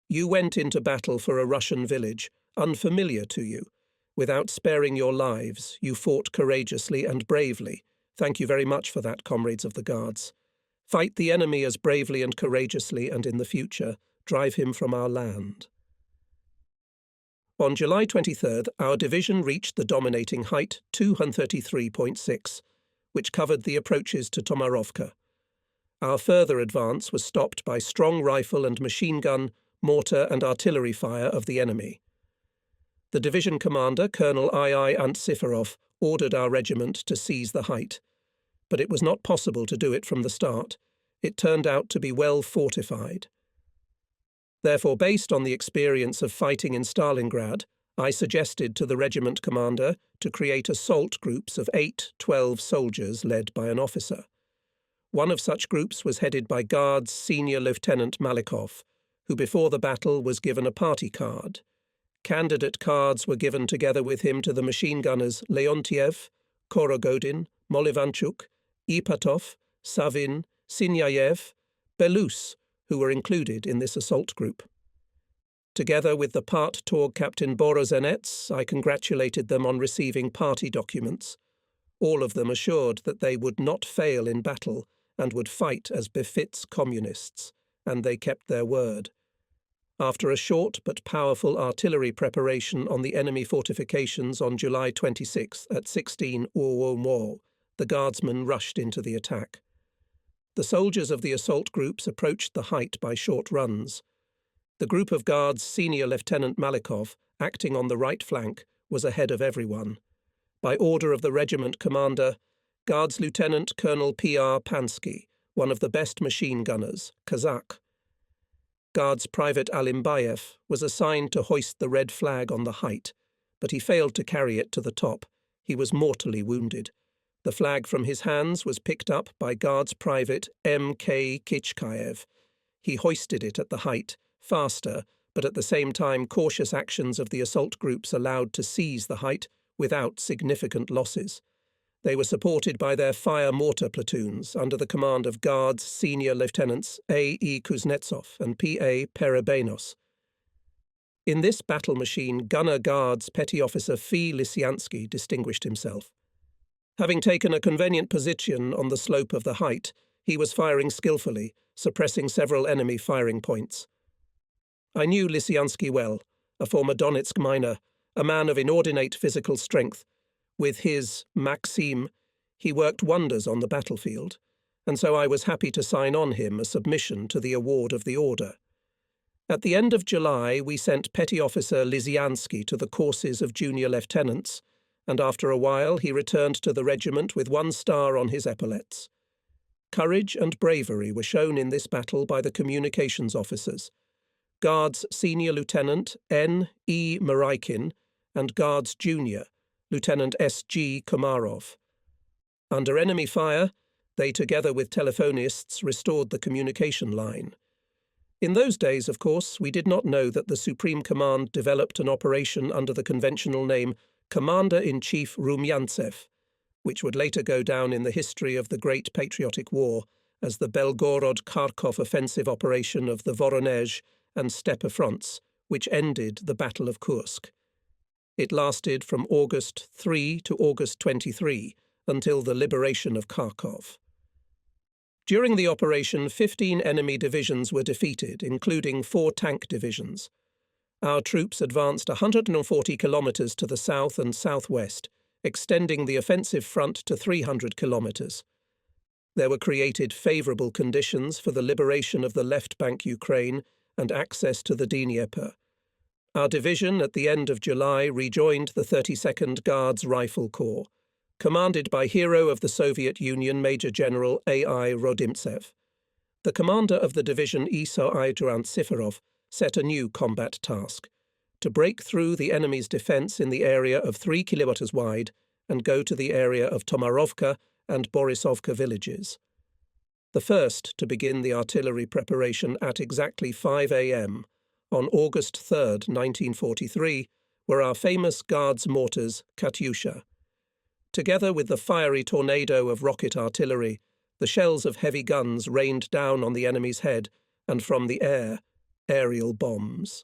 You went into battle for a Russian village, unfamiliar to you. Without sparing your lives, you fought courageously and bravely. Thank you very much for that, comrades of the Guards. Fight the enemy as bravely and courageously, and in the future, drive him from our land." On July 23rd, our division reached the dominating height 233.6, which covered the approaches to Tomarovka. Our further advance was stopped by strong rifle and machine gun, mortar and artillery fire of the enemy. The division commander, Colonel II. Antsiferov, ordered our regiment to seize the height, but it was not possible to do it from the start. It turned out to be well fortified. Therefore, based on the experience of fighting in Stalingrad, I suggested to the regiment commander to create assault groups of 8-12 soldiers led by an officer. One of such groups was headed by Guards Senior Lieutenant Malikov, who before the battle was given a party card. Candidate cards were given together with him to the machine gunners Leontiev, Korogodin, Molivanchuk, Ipatov, Savin, Sinyayev, Belus, who were included in this assault group. Together with the part-torg Captain Borisovka, I congratulated them on receiving party documents. All of them assured that they would not fail in battle and would fight as befits communists, and they kept their word. After a short but powerful artillery preparation on the enemy fortifications on July 26th at 16 Orwomo, the Guardsmen rushed into the attack. The soldiers of the assault groups approached the height by short runs. The group of Guards Senior Lieutenant Malikov, acting on the right flank, was ahead of everyone. By order of the regiment commander, Guards Lieutenant Colonel P.R. Pansky, one of the best machine gunners, Kazakh. Guards Private Alimbayev was assigned to hoist the red flag on the height, but he failed to carry it to the top. He was mortally wounded. The flag from his hands was picked up by Guards Private M.K. Kichkayev. He hoisted it at the height, faster, but at the same time cautious actions of the assault groups allowed to seize the height without significant losses. They were supported by their fire-mortar platoons under the command of Guards Senior Lieutenants A.E. Kuznetsov and P.A. Perebenos. In this battle machine, Gunner Guards Petty Officer Fi Lisiansky distinguished himself. Having taken a convenient position on the slope of the height, he was firing skillfully, suppressing several enemy firing points. I knew Lisiansky well, a former Donetsk miner, a man of inordinate physical strength. With his Maxim, he worked wonders on the battlefield, and so I was happy to sign on him a submission to the award of the order. At the end of July, we sent Petty Officer Lisiansky to the courses of junior lieutenants, and after a while he returned to the regiment with 1 star on his epaulets. Courage and bravery were shown in this battle by the communications officers, Guards Senior Lieutenant N. E. Maraikin and Guards Junior Lieutenant S. G. Komarov. Under enemy fire, they together with telephonists restored the communication line. In those days, of course, we did not know that the Supreme Command developed an operation under the conventional name Commander-in-Chief Rumyantsev, which would later go down in the history of the Great Patriotic War as the Belgorod-Kharkov offensive operation of the Voronezh and Steppe fronts, which ended the Battle of Kursk. It lasted from August 3 to August 23, until the liberation of Kharkov. During the operation, 15 enemy divisions were defeated, including 4 tank divisions. Our troops advanced 140 kilometres to the south and southwest, extending the offensive front to 300 kilometres. There were created favourable conditions for the liberation of the left bank Ukraine and access to the Dnieper. Our division at the end of July rejoined the 32nd Guards Rifle Corps, commanded by hero of the Soviet Union Major General A.I. Rodimtsev. The commander of the division Isai Trantsiferov set a new combat task: to break through the enemy's defence in the area of 3 kilometres wide and go to the area of Tomarovka and Borisovka villages. The first to begin the artillery preparation at exactly 5 a.m. on August 3, 1943, were our famous Guards mortars Katyusha. Together with the fiery tornado of rocket artillery, the shells of heavy guns rained down on the enemy's head, and from the air, aerial bombs.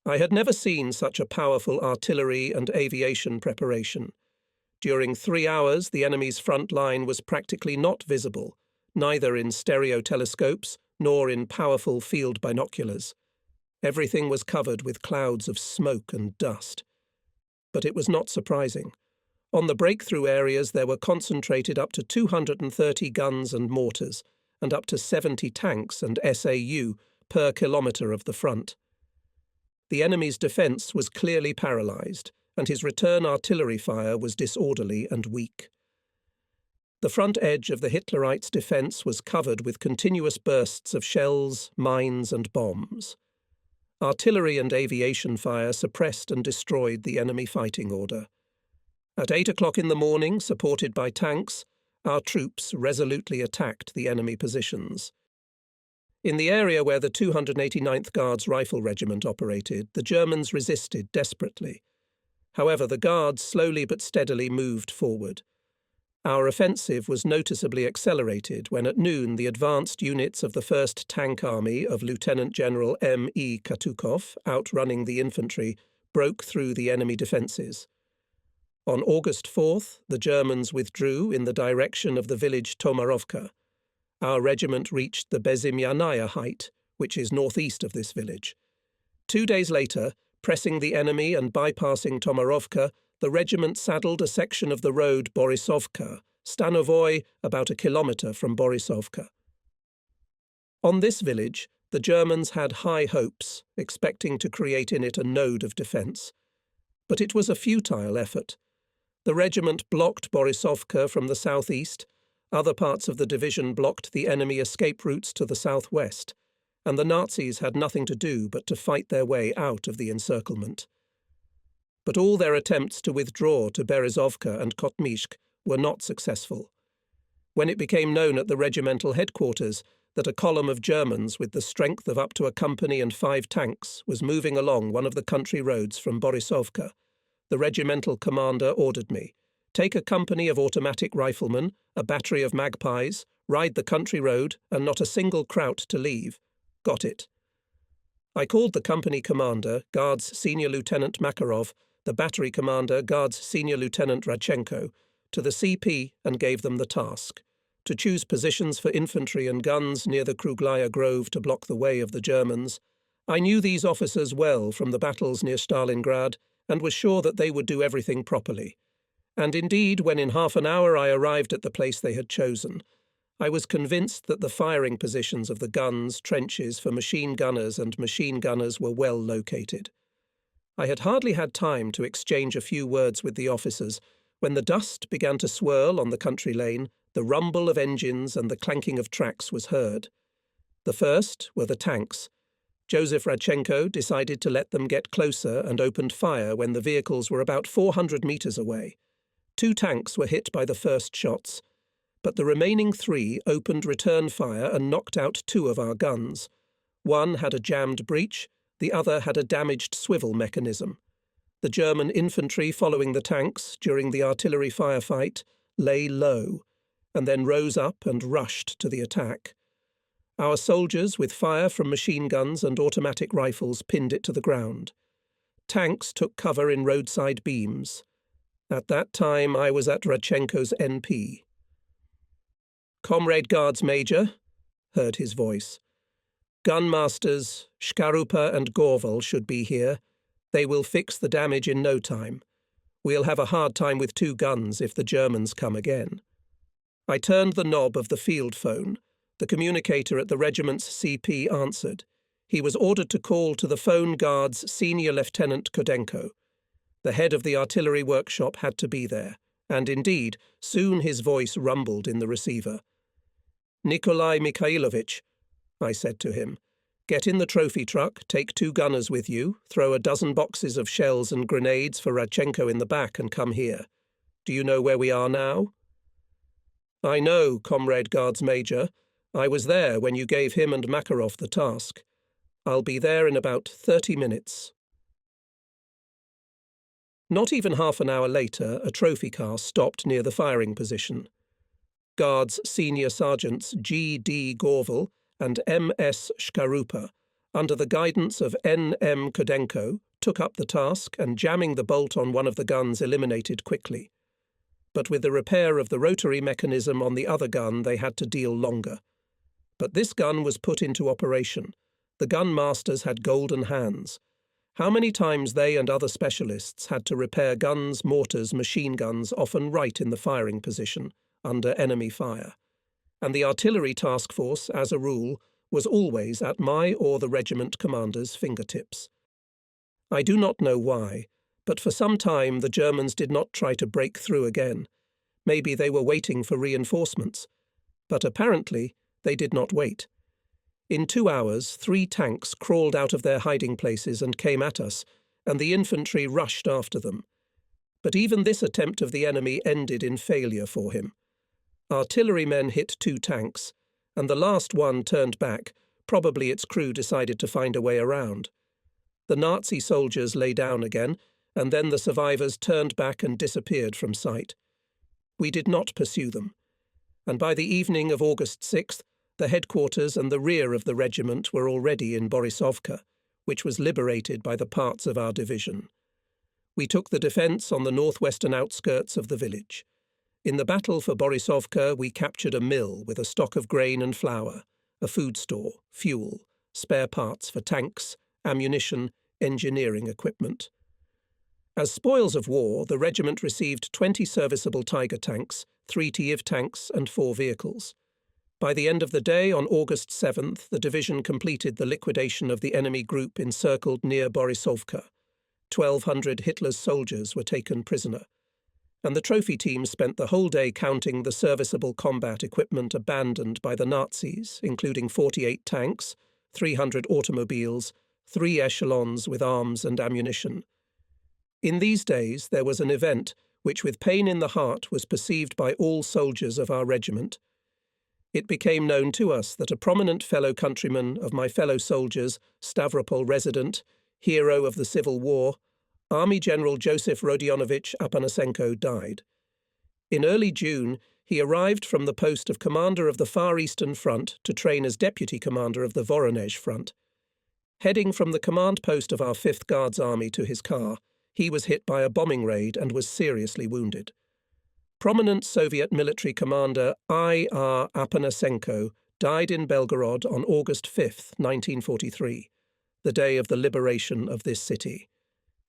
I had never seen such a powerful artillery and aviation preparation. During 3 hours, the enemy's front line was practically not visible, neither in stereo telescopes nor in powerful field binoculars. Everything was covered with clouds of smoke and dust. But it was not surprising. On the breakthrough areas there were concentrated up to 230 guns and mortars, and up to 70 tanks and SAU per kilometre of the front. The enemy's defence was clearly paralysed, and his return artillery fire was disorderly and weak. The front edge of the Hitlerites' defence was covered with continuous bursts of shells, mines and bombs. Artillery and aviation fire suppressed and destroyed the enemy fighting order. At 8 o'clock in the morning, supported by tanks, our troops resolutely attacked the enemy positions. In the area where the 289th Guards Rifle Regiment operated, the Germans resisted desperately. However, the Guards slowly but steadily moved forward. Our offensive was noticeably accelerated when at noon the advanced units of the 1st Tank Army of Lieutenant General M.E. Katukov, outrunning the infantry, broke through the enemy defences. On August 4th, the Germans withdrew in the direction of the village Tomarovka. Our regiment reached the Bezimyanaya height, which is northeast of this village. 2 days later, pressing the enemy and bypassing Tomarovka, the regiment saddled a section of the road Borisovka, Stanovoy, about a kilometre from Borisovka. On this village, the Germans had high hopes, expecting to create in it a node of defence. But it was a futile effort. The regiment blocked Borisovka from the southeast, other parts of the division blocked the enemy escape routes to the southwest, and the Nazis had nothing to do but to fight their way out of the encirclement. But all their attempts to withdraw to Berezovka and Kotmishk were not successful. When it became known at the regimental headquarters that a column of Germans with the strength of up to a company and 5 tanks was moving along one of the country roads from Borisovka, the regimental commander ordered me, "Take a company of automatic riflemen, a battery of magpies, ride the country road, and not a single Kraut to leave." Got it. I called the company commander, Guards Senior Lieutenant Makarov, the battery commander, Guards Senior Lieutenant Radchenko, to the CP and gave them the task: to choose positions for infantry and guns near the Kruglaya Grove to block the way of the Germans. I knew these officers well from the battles near Stalingrad and was sure that they would do everything properly. And indeed, when in half an hour I arrived at the place they had chosen, I was convinced that the firing positions of the guns, trenches for machine gunners and machine gunners were well located. I had hardly had time to exchange a few words with the officers when the dust began to swirl on the country lane, the rumble of engines and the clanking of tracks was heard. The first were the tanks. Joseph Radchenko decided to let them get closer and opened fire when the vehicles were about 400 metres away. 2 tanks were hit by the first shots, but the remaining 3 opened return fire and knocked out 2 of our guns. One had a jammed breech, the other had a damaged swivel mechanism. The German infantry following the tanks during the artillery firefight lay low, and then rose up and rushed to the attack. Our soldiers, with fire from machine guns and automatic rifles, pinned it to the ground. Tanks took cover in roadside beams. At that time, I was at Radchenko's NP. "Comrade Guards Major," heard his voice. "Gunmasters, Shkarupa and Gorval should be here. They will fix the damage in no time. We'll have a hard time with 2 guns if the Germans come again." I turned the knob of the field phone. The communicator at the regiment's CP answered. He was ordered to call to the phone guard's Senior Lieutenant Kodenko. The head of the artillery workshop had to be there, and indeed, soon his voice rumbled in the receiver. "Nikolai Mikhailovich," I said to him, "get in the trophy truck, take 2 gunners with you, throw a dozen boxes of shells and grenades for Radchenko in the back and come here. Do you know where we are now?" "I know, Comrade Guards Major. I was there when you gave him and Makarov the task. I'll be there in about 30 minutes. Not even half an hour later, a trophy car stopped near the firing position. Guards Senior Sergeants G.D. Gorval and M.S. Shkarupa, under the guidance of N.M. Kodenko, took up the task and, jamming the bolt on one of the guns, eliminated quickly. But with the repair of the rotary mechanism on the other gun, they had to deal longer. But this gun was put into operation. The gun masters had golden hands. How many times they and other specialists had to repair guns, mortars, machine guns, often right in the firing position, under enemy fire. And the artillery task force, as a rule, was always at my or the regiment commander's fingertips. I do not know why, but for some time the Germans did not try to break through again. Maybe they were waiting for reinforcements. But apparently they did not wait. In 2 hours, 3 tanks crawled out of their hiding places and came at us, and the infantry rushed after them. But even this attempt of the enemy ended in failure for him. Artillerymen hit 2 tanks, and the last one turned back. Probably its crew decided to find a way around. The Nazi soldiers lay down again, and then the survivors turned back and disappeared from sight. We did not pursue them. And by the evening of August 6th, the headquarters and the rear of the regiment were already in Borisovka, which was liberated by the parts of our division. We took the defence on the northwestern outskirts of the village. In the battle for Borisovka, we captured a mill with a stock of grain and flour, a food store, fuel, spare parts for tanks, ammunition, engineering equipment. As spoils of war, the regiment received 20 serviceable Tiger tanks, 3 Kiev tanks and 4 vehicles. By the end of the day, on August 7th, the division completed the liquidation of the enemy group encircled near Borisovka. 1,200 Hitler's soldiers were taken prisoner. And the trophy team spent the whole day counting the serviceable combat equipment abandoned by the Nazis, including 48 tanks, 300 automobiles, 3 echelons with arms and ammunition. In these days, there was an event which, with pain in the heart, was perceived by all soldiers of our regiment. It became known to us that a prominent fellow countryman of my fellow soldiers, Stavropol resident, hero of the Civil War, Army General Joseph Rodionovich Apanasenko, died. In early June, he arrived from the post of commander of the Far Eastern Front to train as deputy commander of the Voronezh Front. Heading from the command post of our 5th Guards Army to his car, he was hit by a bombing raid and was seriously wounded. Prominent Soviet military commander I.R. Apanasenko died in Belgorod on August 5, 1943, the day of the liberation of this city.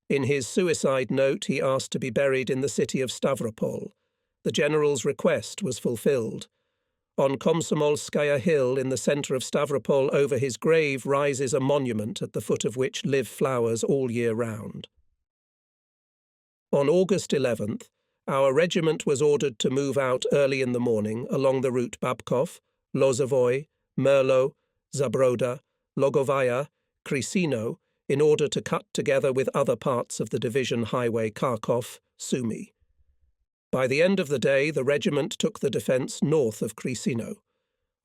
In his suicide note, he asked to be buried in the city of Stavropol. The general's request was fulfilled. On Komsomolskaya Hill in the centre of Stavropol, over his grave rises a monument at the foot of which live flowers all year round. On August 11th, our regiment was ordered to move out early in the morning along the route Babkov, Lozovoy, Merlo, Zabroda, Logovaya, Krisino, in order to cut together with other parts of the division highway Kharkov, Sumy. By the end of the day, the regiment took the defence north of Krisino.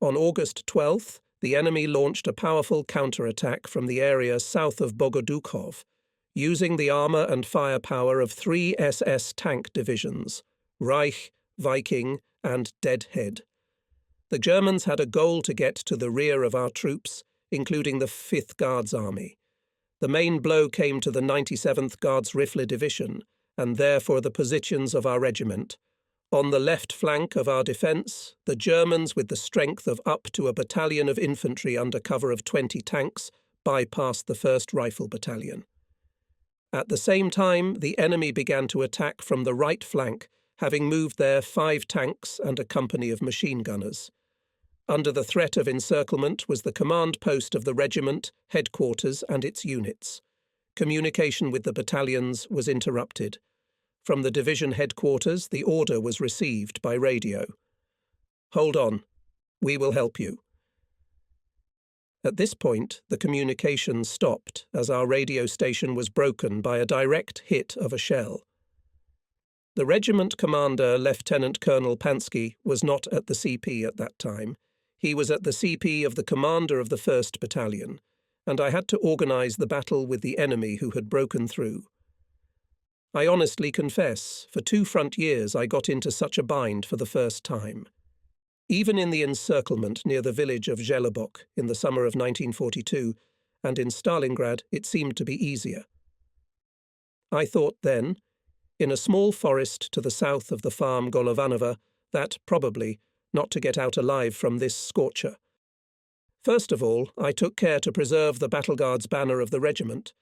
On August 12th, the enemy launched a powerful counterattack from the area south of Bogodukov, using the armour and firepower of 3 SS tank divisions, Reich, Viking and Deadhead. The Germans had a goal to get to the rear of our troops, including the 5th Guards Army. The main blow came to the 97th Guards Rifle Division, and therefore the positions of our regiment. On the left flank of our defence, the Germans, with the strength of up to a battalion of infantry under cover of 20 tanks, bypassed the 1st Rifle Battalion. At the same time, the enemy began to attack from the right flank, having moved there 5 tanks and a company of machine gunners. Under the threat of encirclement was the command post of the regiment, headquarters, and its units. Communication with the battalions was interrupted. From the division headquarters, the order was received by radio. "Hold on. We will help you." At this point, the communication stopped as our radio station was broken by a direct hit of a shell. The regiment commander, Lieutenant Colonel Pansky, was not at the CP at that time. He was at the CP of the commander of the 1st Battalion, and I had to organise the battle with the enemy who had broken through. I honestly confess, for 2 front years I got into such a bind for the first time. Even in the encirclement near the village of Zelebok in the summer of 1942, and in Stalingrad, it seemed to be easier. I thought then, in a small forest to the south of the farm Golovanova, that, probably, not to get out alive from this scorcher. First of all, I took care to preserve the Battle Guards banner of the regiment.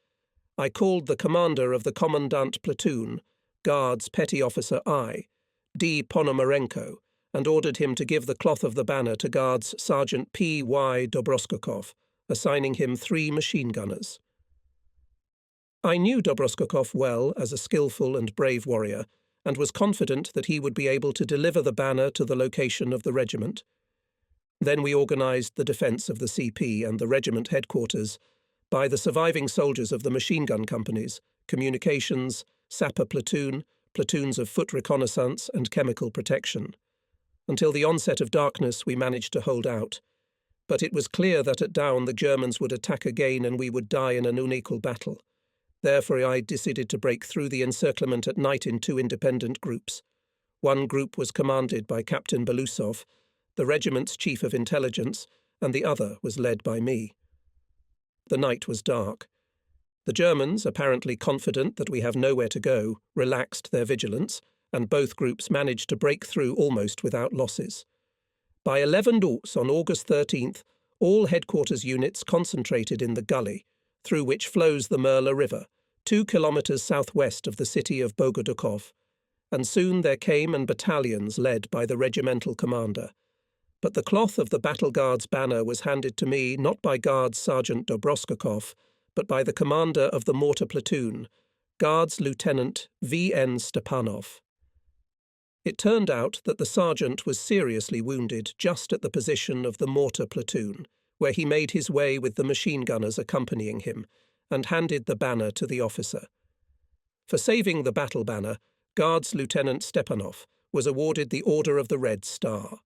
I called the commander of the Commandant Platoon, Guards Petty Officer I, D. Ponomarenko, and ordered him to give the cloth of the banner to Guards Sergeant P. Y. Dobroskokov, assigning him 3 machine gunners. I knew Dobroskokov well as a skillful and brave warrior, and was confident that he would be able to deliver the banner to the location of the regiment. Then we organised the defence of the CP and the regiment headquarters by the surviving soldiers of the machine gun companies, communications, sapper platoon, platoons of foot reconnaissance and chemical protection. Until the onset of darkness we managed to hold out, but it was clear that at dawn the Germans would attack again and we would die in an unequal battle. Therefore I decided to break through the encirclement at night in 2 independent groups. One group was commanded by Captain Belousov, the regiment's chief of intelligence, and the other was led by me. The night was dark. The Germans, apparently confident that we have nowhere to go, relaxed their vigilance, and both groups managed to break through almost without losses. By 11 August on August 13th, all headquarters units concentrated in the gully, through which flows the Merla River, 2 kilometres southwest of the city of Bogodukov, and soon there came and battalions led by the regimental commander. But the cloth of the Battle Guards banner was handed to me not by Guards Sergeant Dobroskokov, but by the commander of the mortar platoon, Guards Lieutenant V.N. Stepanov. It turned out that the sergeant was seriously wounded just at the position of the mortar platoon, where he made his way with the machine gunners accompanying him, and handed the banner to the officer. For saving the battle banner, Guards Lieutenant Stepanov was awarded the Order of the Red Star.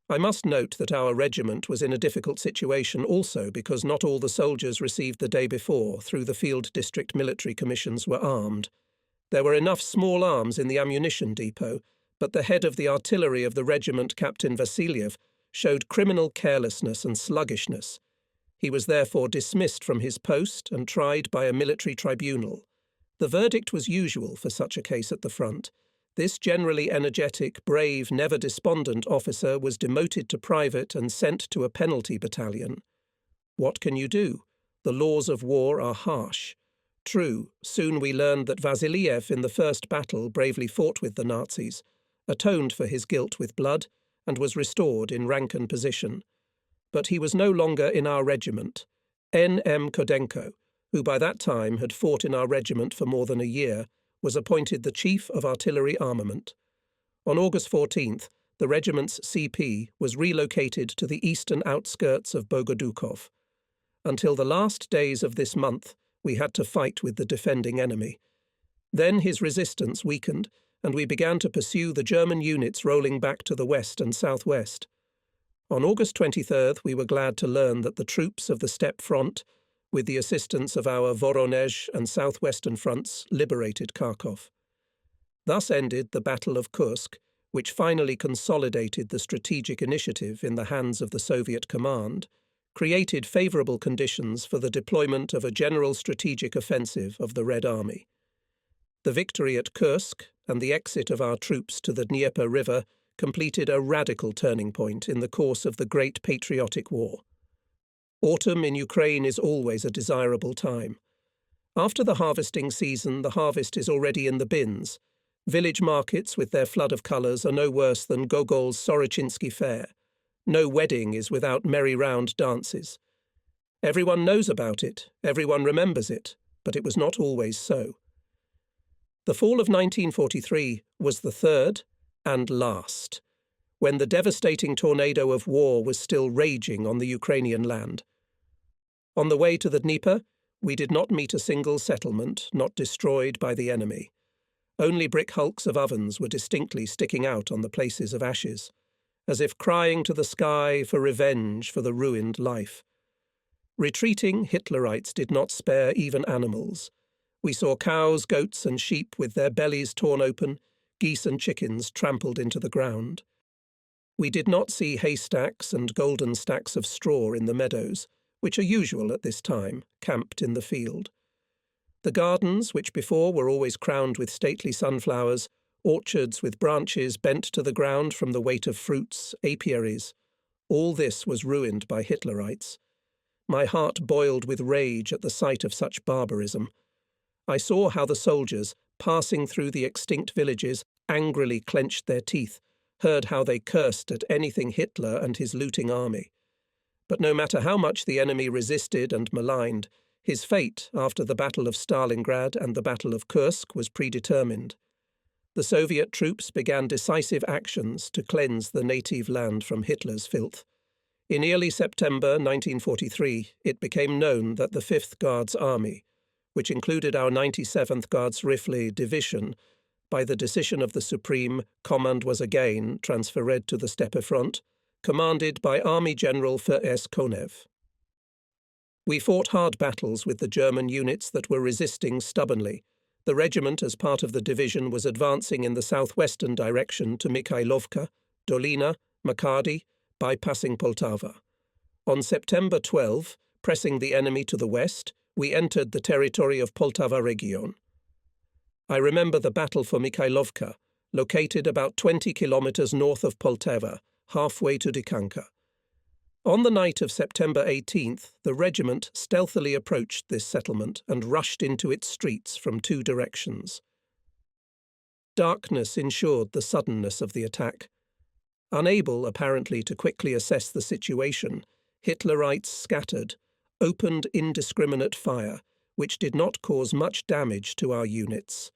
I must note that our regiment was in a difficult situation also because not all the soldiers received the day before through the field district military commissions were armed. There were enough small arms in the ammunition depot, but the head of the artillery of the regiment, Captain Vasiliev, showed criminal carelessness and sluggishness. He was therefore dismissed from his post and tried by a military tribunal. The verdict was usual for such a case at the front. This generally energetic, brave, never despondent officer was demoted to private and sent to a penalty battalion. What can you do? The laws of war are harsh. True, soon we learned that Vasiliev in the first battle bravely fought with the Nazis, atoned for his guilt with blood, and was restored in rank and position. But he was no longer in our regiment. N.M. Kodenko, who by that time had fought in our regiment for more than a year, was appointed the Chief of Artillery Armament. On August 14th, the regiment's CP was relocated to the eastern outskirts of Bogodukov. Until the last days of this month, we had to fight with the defending enemy. Then his resistance weakened, and we began to pursue the German units rolling back to the west and southwest. On August 23rd, we were glad to learn that the troops of the Steppe Front, with the assistance of our Voronezh and southwestern fronts, liberated Kharkov. Thus ended the Battle of Kursk, which finally consolidated the strategic initiative in the hands of the Soviet command, created favourable conditions for the deployment of a general strategic offensive of the Red Army. The victory at Kursk and the exit of our troops to the Dnieper River completed a radical turning point in the course of the Great Patriotic War. Autumn in Ukraine is always a desirable time. After the harvesting season, the harvest is already in the bins. Village markets with their flood of colours are no worse than Gogol's Sorochinsky Fair. No wedding is without merry round dances. Everyone knows about it, everyone remembers it, but it was not always so. The fall of 1943 was the third and last, when the devastating tornado of war was still raging on the Ukrainian land. On the way to the Dnieper, we did not meet a single settlement not destroyed by the enemy. Only brick hulks of ovens were distinctly sticking out on the places of ashes, as if crying to the sky for revenge for the ruined life. Retreating Hitlerites did not spare even animals. We saw cows, goats, and sheep with their bellies torn open, geese and chickens trampled into the ground. We did not see haystacks and golden stacks of straw in the meadows, which are usual at this time, camped in the field. The gardens, which before were always crowned with stately sunflowers, orchards with branches bent to the ground from the weight of fruits, apiaries, all this was ruined by Hitlerites. My heart boiled with rage at the sight of such barbarism. I saw how the soldiers, passing through the extinct villages, angrily clenched their teeth, heard how they cursed at anything Hitler and his looting army. But no matter how much the enemy resisted and maligned, his fate after the Battle of Stalingrad and the Battle of Kursk was predetermined. The Soviet troops began decisive actions to cleanse the native land from Hitler's filth. In early September 1943, it became known that the 5th Guards Army, which included our 97th Guards Rifle Division, by the decision of the Supreme, command was again transferred to the Steppe Front, commanded by Army General V.S. Konev. We fought hard battles with the German units that were resisting stubbornly. The regiment, as part of the division, was advancing in the southwestern direction to Mikhailovka, Dolina, Makady, bypassing Poltava. On September 12, pressing the enemy to the west, we entered the territory of Poltava Region. I remember the battle for Mikhailovka, located about 20 kilometers north of Poltava, halfway to Dikanka. On the night of September 18th, the regiment stealthily approached this settlement and rushed into its streets from 2 directions. Darkness ensured the suddenness of the attack. Unable, apparently, to quickly assess the situation, Hitlerites scattered, opened indiscriminate fire, which did not cause much damage to our units.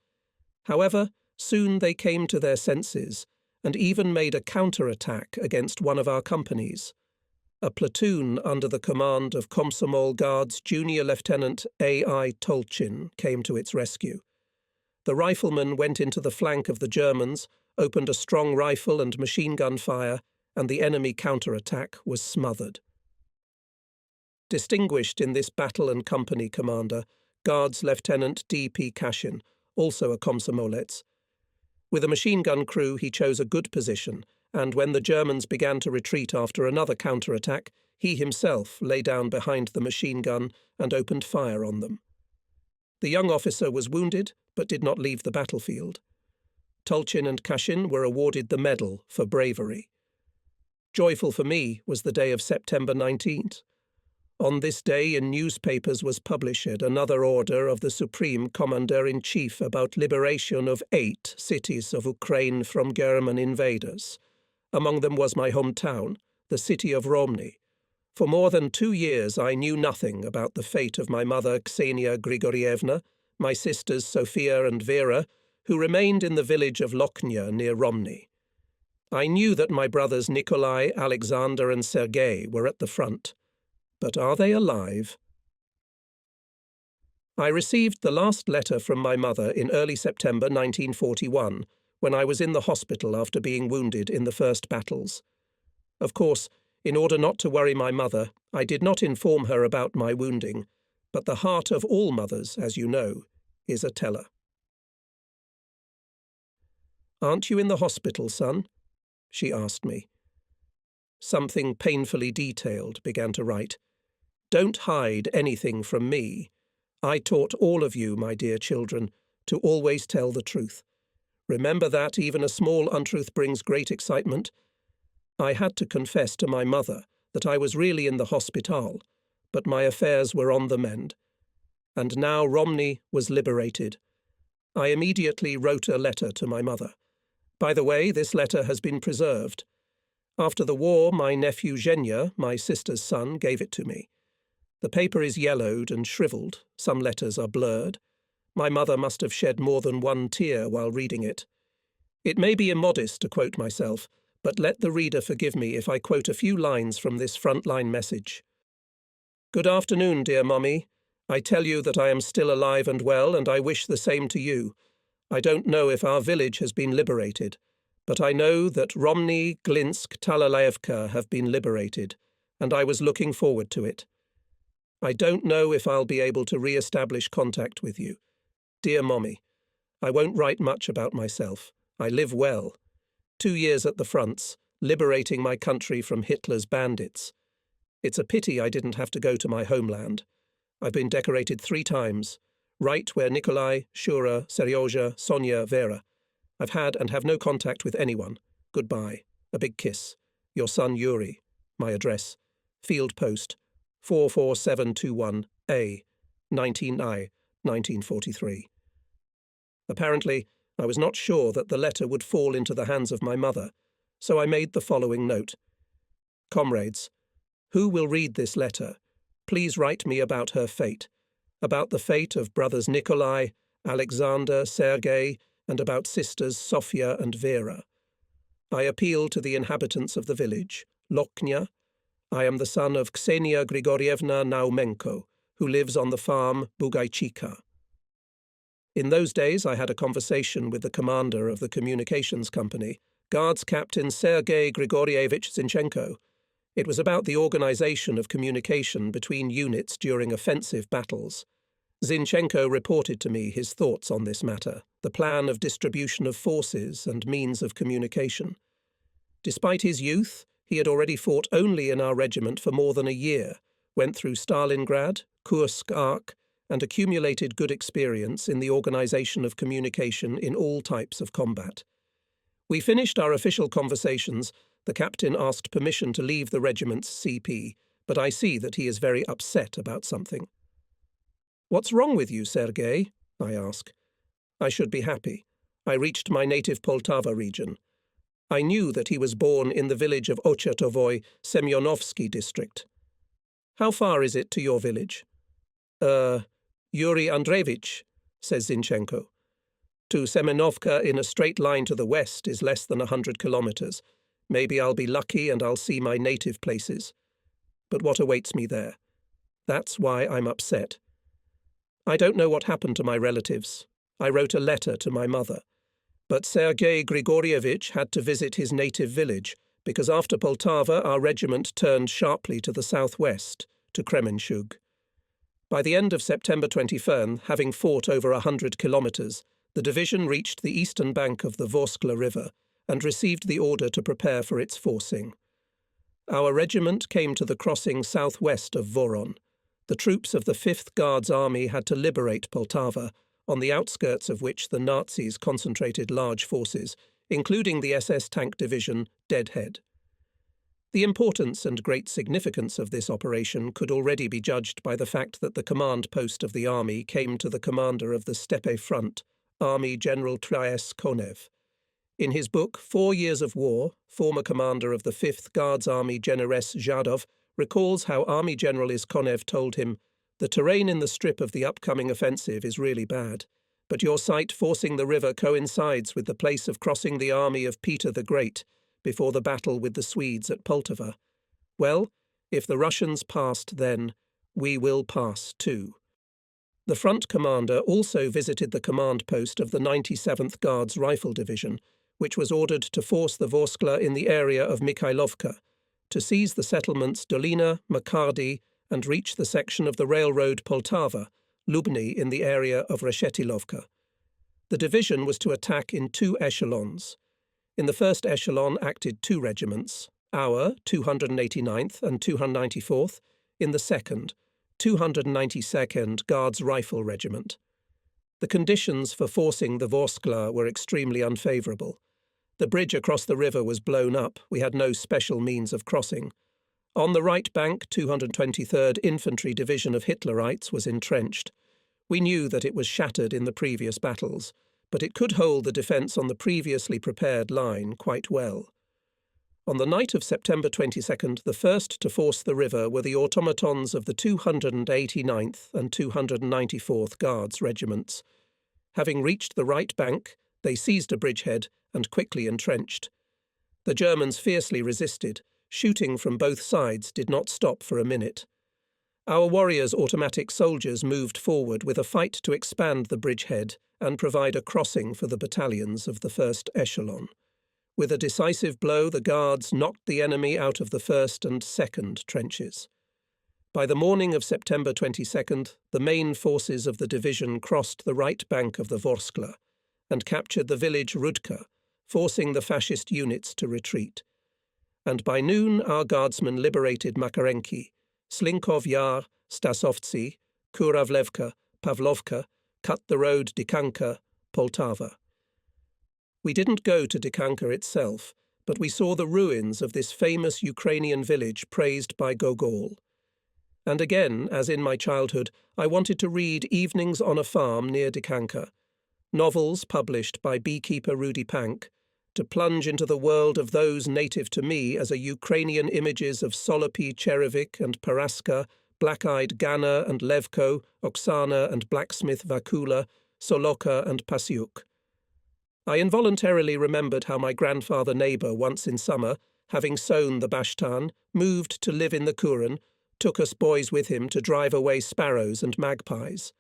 However, soon they came to their senses and even made a counter-attack against one of our companies. A platoon under the command of Komsomol Guards Junior Lieutenant A.I. Tolchin came to its rescue. The riflemen went into the flank of the Germans, opened a strong rifle and machine gun fire, and the enemy counter-attack was smothered. Distinguished in this battle and company commander, Guards Lieutenant D.P. Kashin, also a Komsomolets. With a machine gun crew, he chose a good position, and when the Germans began to retreat after another counter-attack, he himself lay down behind the machine gun and opened fire on them. The young officer was wounded, but did not leave the battlefield. Tolchin and Kashin were awarded the medal for bravery. Joyful for me was the day of September 19th. On this day in newspapers was published another order of the Supreme Commander-in-Chief about liberation of 8 cities of Ukraine from German invaders. Among them was my hometown, the city of Romny. For more than 2 years I knew nothing about the fate of my mother Ksenia Grigorievna, my sisters Sophia and Vera, who remained in the village of Lokhnya near Romny. I knew that my brothers Nikolai, Alexander and Sergei were at the front. But are they alive? I received the last letter from my mother in early September 1941, when I was in the hospital after being wounded in the first battles. Of course, in order not to worry my mother, I did not inform her about my wounding, but the heart of all mothers, as you know, is a teller. "Aren't you in the hospital, son?" she asked me. Something painfully detailed began to write. "Don't hide anything from me. I taught all of you, my dear children, to always tell the truth. Remember that even a small untruth brings great excitement. I had to confess to my mother that I was really in the hospital, but my affairs were on the mend. And now Romney was liberated. I immediately wrote a letter to my mother. By the way, this letter has been preserved. After the war, my nephew Zhenya, my sister's son, gave it to me. The paper is yellowed and shriveled, some letters are blurred. My mother must have shed more than one tear while reading it. It may be immodest to quote myself, but let the reader forgive me if I quote a few lines from this frontline message. Good afternoon, dear Mummy. I tell you that I am still alive and well, and I wish the same to you. I don't know if our village has been liberated, but I know that Romny, Glinsk, Talalayevka have been liberated, and I was looking forward to it. I don't know if I'll be able to re-establish contact with you. Dear Mommy, I won't write much about myself. I live well. 2 years at the fronts, liberating my country from Hitler's bandits. It's a pity I didn't have to go to my homeland. I've been decorated 3 times, right where Nikolai, Shura, Seryozha, Sonia, Vera. I've had and have no contact with anyone. Goodbye. A big kiss. Your son Yuri. My address. Field Post, 44721A, 19I, 1943. Apparently, I was not sure that the letter would fall into the hands of my mother, so I made the following note. Comrades, who will read this letter? Please write me about her fate, about the fate of brothers Nikolai, Alexander, Sergei, and about sisters Sofia and Vera. I appeal to the inhabitants of the village, Loknya. I am the son of Ksenia Grigorievna Naumenko, who lives on the farm Bugaichika. In those days I had a conversation with the commander of the communications company, Guards Captain Sergei Grigorievich Zinchenko. It was about the organization of communication between units during offensive battles. Zinchenko reported to me his thoughts on this matter, the plan of distribution of forces and means of communication. Despite his youth, he had already fought only in our regiment for more than a year, went through Stalingrad, Kursk Arc, and accumulated good experience in the organization of communication in all types of combat. We finished our official conversations. The captain asked permission to leave the regiment's CP, but I see that he is very upset about something. "What's wrong with you, Sergei?" I ask. I should be happy. I reached my native Poltava region. I knew that he was born in the village of Ochertovoy, Semyonovsky district. How far is it to your village? Yuri Andreevich, says Zinchenko. To Semenovka in a straight line to the west is less than 100 kilometers. Maybe I'll be lucky and I'll see my native places. But what awaits me there? That's why I'm upset. I don't know what happened to my relatives. I wrote a letter to my mother. But Sergei Grigorievich had to visit his native village, because after Poltava our regiment turned sharply to the southwest, to Kremenchug. By the end of September 21, having fought over 100 kilometers, the division reached the eastern bank of the Vorskla River and received the order to prepare for its forcing. Our regiment came to the crossing southwest of Voron. The troops of the 5th Guards Army had to liberate Poltava, on the outskirts of which the Nazis concentrated large forces, including the SS Tank Division Deadhead. The importance and great significance of this operation could already be judged by the fact that the command post of the army came to the commander of the Steppe Front, Army General Tryes Konev. In his book 4 Years of War, former commander of the 5th Guards Army Generes Zhadov recalls how Army General Iskonev told him, "The terrain in the strip of the upcoming offensive is really bad, but your site forcing the river coincides with the place of crossing the army of Peter the Great, before the battle with the Swedes at Poltava. Well, if the Russians passed then, we will pass too." The front commander also visited the command post of the 97th Guards Rifle Division, which was ordered to force the Vorskla in the area of Mikhailovka, to seize the settlements Dolina, Makardi, and reach the section of the railroad Poltava, Lubny in the area of Reshetilovka. The division was to attack in two echelons. In the first echelon acted two regiments, our 289th and 294th, in the second, 292nd Guards Rifle Regiment. The conditions for forcing the Vorskla were extremely unfavourable. The bridge across the river was blown up, we had no special means of crossing. On the right bank, 223rd Infantry Division of Hitlerites was entrenched. We knew that it was shattered in the previous battles, but it could hold the defence on the previously prepared line quite well. On the night of September 22nd, the first to force the river were the automatons of the 289th and 294th Guards regiments. Having reached the right bank, they seized a bridgehead and quickly entrenched. The Germans fiercely resisted. Shooting from both sides did not stop for a minute. Our warriors' automatic soldiers moved forward with a fight to expand the bridgehead and provide a crossing for the battalions of the first echelon. With a decisive blow, the Guards knocked the enemy out of the first and second trenches. By the morning of September 22nd, the main forces of the division crossed the right bank of the Vorskla and captured the village Rudka, forcing the fascist units to retreat. And by noon our guardsmen liberated Makarenki, Slinkov Yar, Stasovci, Kuravlevka, Pavlovka, cut the road Dikanka, Poltava. We didn't go to Dikanka itself, but we saw the ruins of this famous Ukrainian village praised by Gogol. And again, as in my childhood, I wanted to read Evenings on a Farm near Dikanka, novels published by beekeeper Rudy Pank, to plunge into the world of those native to me as a Ukrainian images of Solopy Cherevik and Paraska, black-eyed Gana and Levko, Oksana and blacksmith Vakula, Soloka and Pasiuk. I involuntarily remembered how my grandfather neighbour once in summer, having sown the bashtan, moved to live in the Kuren, took us boys with him to drive away sparrows and magpies.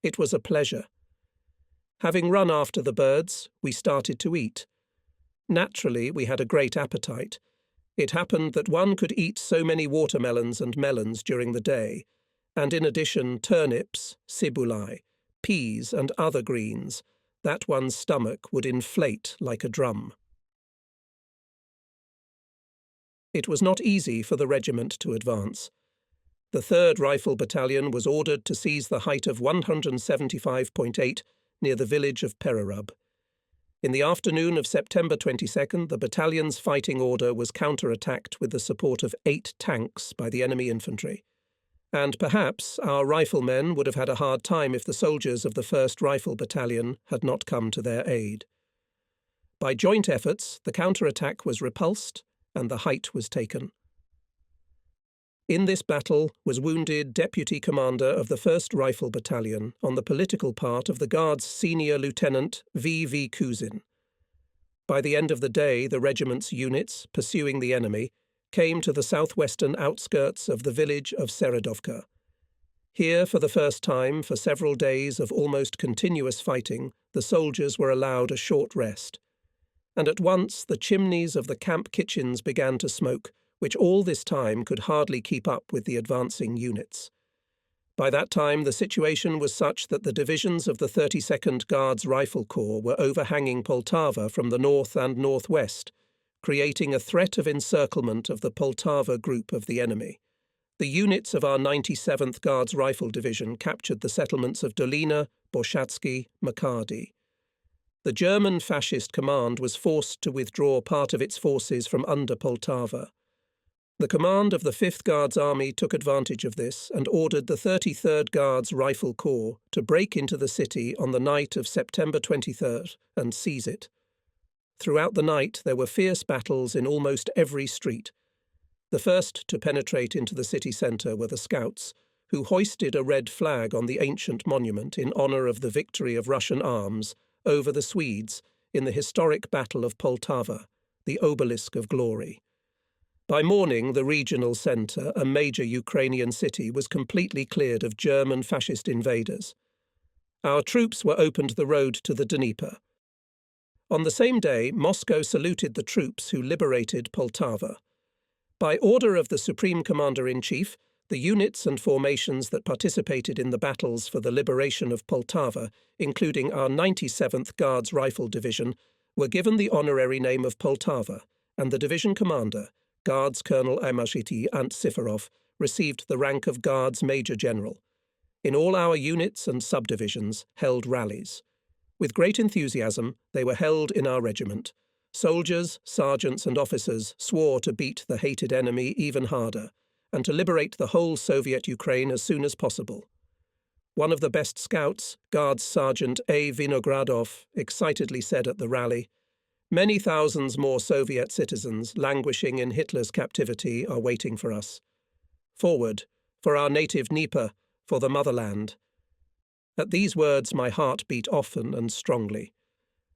It was a pleasure. Having run after the birds, we started to eat. Naturally, we had a great appetite. It happened that one could eat so many watermelons and melons during the day, and in addition turnips, sibulai, peas and other greens, that one's stomach would inflate like a drum. It was not easy for the regiment to advance. The 3rd Rifle Battalion was ordered to seize the height of 175.8 near the village of Perarub. In the afternoon of September 22nd, the battalion's fighting order was counterattacked with the support of 8 tanks by the enemy infantry. And perhaps our riflemen would have had a hard time if the soldiers of the 1st Rifle Battalion had not come to their aid. By joint efforts, the counterattack was repulsed and the height was taken. In this battle was wounded Deputy Commander of the 1st Rifle Battalion on the political part of the Guards Senior Lieutenant V.V. Kuzin. By the end of the day, the regiment's units, pursuing the enemy, came to the southwestern outskirts of the village of Seredovka. Here, for the first time, for several days of almost continuous fighting, the soldiers were allowed a short rest. And at once the chimneys of the camp kitchens began to smoke, which all this time could hardly keep up with the advancing units. By that time the situation was such that the divisions of the 32nd Guards Rifle Corps were overhanging Poltava from the north and northwest, creating a threat of encirclement of the Poltava group of the enemy. The units of our 97th Guards Rifle Division captured the settlements of Dolina, Borshatsky, Makardi. The German fascist command was forced to withdraw part of its forces from under Poltava. The command of the 5th Guards Army took advantage of this and ordered the 33rd Guards Rifle Corps to break into the city on the night of September 23rd and seize it. Throughout the night there were fierce battles in almost every street. The first to penetrate into the city centre were the Scouts, who hoisted a red flag on the ancient monument in honour of the victory of Russian arms over the Swedes in the historic Battle of Poltava, the obelisk of glory. By morning, the regional centre, a major Ukrainian city, was completely cleared of German fascist invaders. Our troops were opened the road to the Dnieper. On the same day, Moscow saluted the troops who liberated Poltava. By order of the Supreme Commander-in-Chief, The units and formations that participated in the battles for the liberation of Poltava, including our 97th Guards Rifle Division, were given the honorary name of Poltava, and the division commander, Guards Colonel Aimashiti Antsiferov, received the rank of Guards Major General. In all our units and subdivisions held rallies. With great enthusiasm, they were held in our regiment. Soldiers, sergeants and officers swore to beat the hated enemy even harder, and to liberate the whole Soviet Ukraine as soon as possible. One of the best scouts, Guards Sergeant A. Vinogradov, excitedly said at the rally, "Many thousands more Soviet citizens languishing in Hitler's captivity are waiting for us. Forward, for our native Dnieper, for the motherland." At these words my heart beat often and strongly.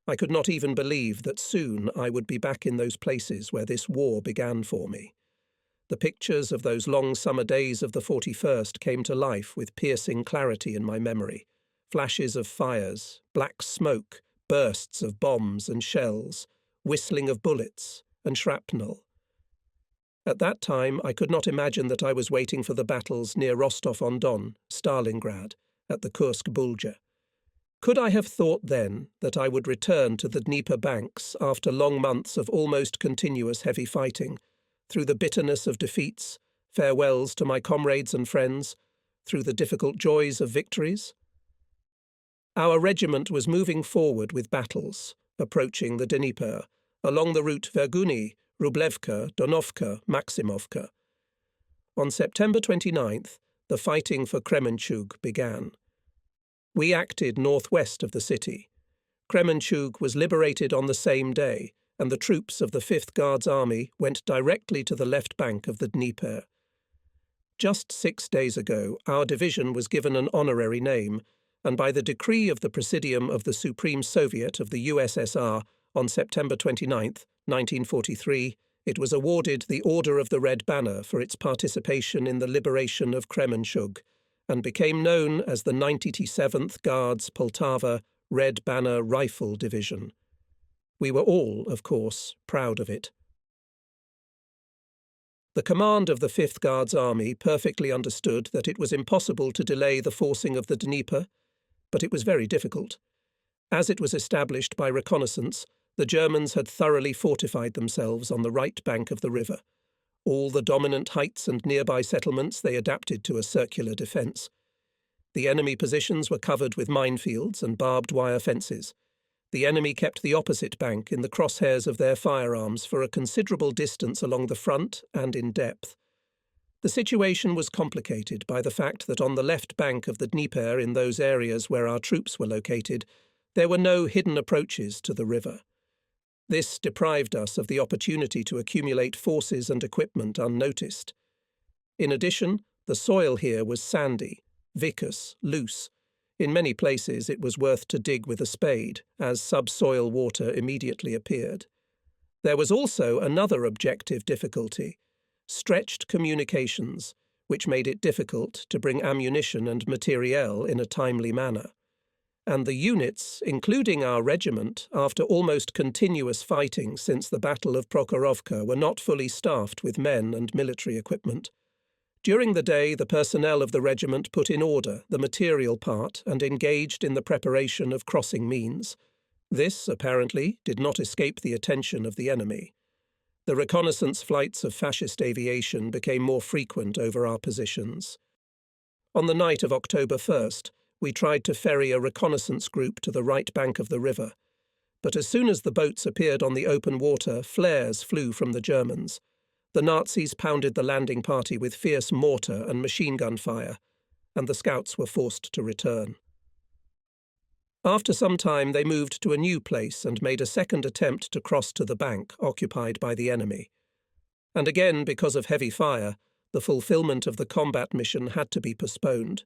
I could not even believe that soon I would be back in those places where this war began for me. The pictures of those long summer days of the 41st came to life with piercing clarity in my memory. Flashes of fires, black smoke, bursts of bombs and shells, whistling of bullets and shrapnel. At that time I could not imagine that I was waiting for the battles near Rostov-on-Don, Stalingrad, at the Kursk Bulge. Could I have thought then that I would return to the Dnieper banks after long months of almost continuous heavy fighting, through the bitterness of defeats, farewells to my comrades and friends, through the difficult joys of victories? Our regiment was moving forward with battles, approaching the Dnieper, along the route Verguni, Rublevka, Donovka, Maximovka. On September 29th, the fighting for Kremenchug began. We acted northwest of the city. Kremenchug was liberated on the same day, and the troops of the 5th Guards Army went directly to the left bank of the Dnieper. Just 6 days ago, our division was given an honorary name, and by the decree of the Presidium of the Supreme Soviet of the USSR on September 29, 1943, it was awarded the Order of the Red Banner for its participation in the liberation of Kremenchug, and became known as the 97th Guards Poltava Red Banner Rifle Division. We were all, of course, proud of it. The command of the 5th Guards Army perfectly understood that it was impossible to delay the forcing of the Dnieper, but it was very difficult. As it was established by reconnaissance, the Germans had thoroughly fortified themselves on the right bank of the river. All the dominant heights and nearby settlements they adapted to a circular defence. The enemy positions were covered with minefields and barbed wire fences. The enemy kept the opposite bank in the crosshairs of their firearms for a considerable distance along the front and in depth. The situation was complicated by the fact that on the left bank of the Dnieper, in those areas where our troops were located, there were no hidden approaches to the river. This deprived us of the opportunity to accumulate forces and equipment unnoticed. In addition, the soil here was sandy, viscous, loose. In many places it was worth to dig with a spade, as subsoil water immediately appeared. There was also another objective difficulty: stretched communications, which made it difficult to bring ammunition and materiel in a timely manner. And the units, including our regiment, after almost continuous fighting since the Battle of Prokhorovka, were not fully staffed with men and military equipment. During the day, the personnel of the regiment put in order the material part and engaged in the preparation of crossing means. This, apparently, did not escape the attention of the enemy. The reconnaissance flights of fascist aviation became more frequent over our positions. On the night of October 1st, we tried to ferry a reconnaissance group to the right bank of the river. But as soon as the boats appeared on the open water, flares flew from the Germans. The Nazis pounded the landing party with fierce mortar and machine gun fire, and the scouts were forced to return. After some time they moved to a new place and made a second attempt to cross to the bank occupied by the enemy. And again, because of heavy fire, the fulfillment of the combat mission had to be postponed.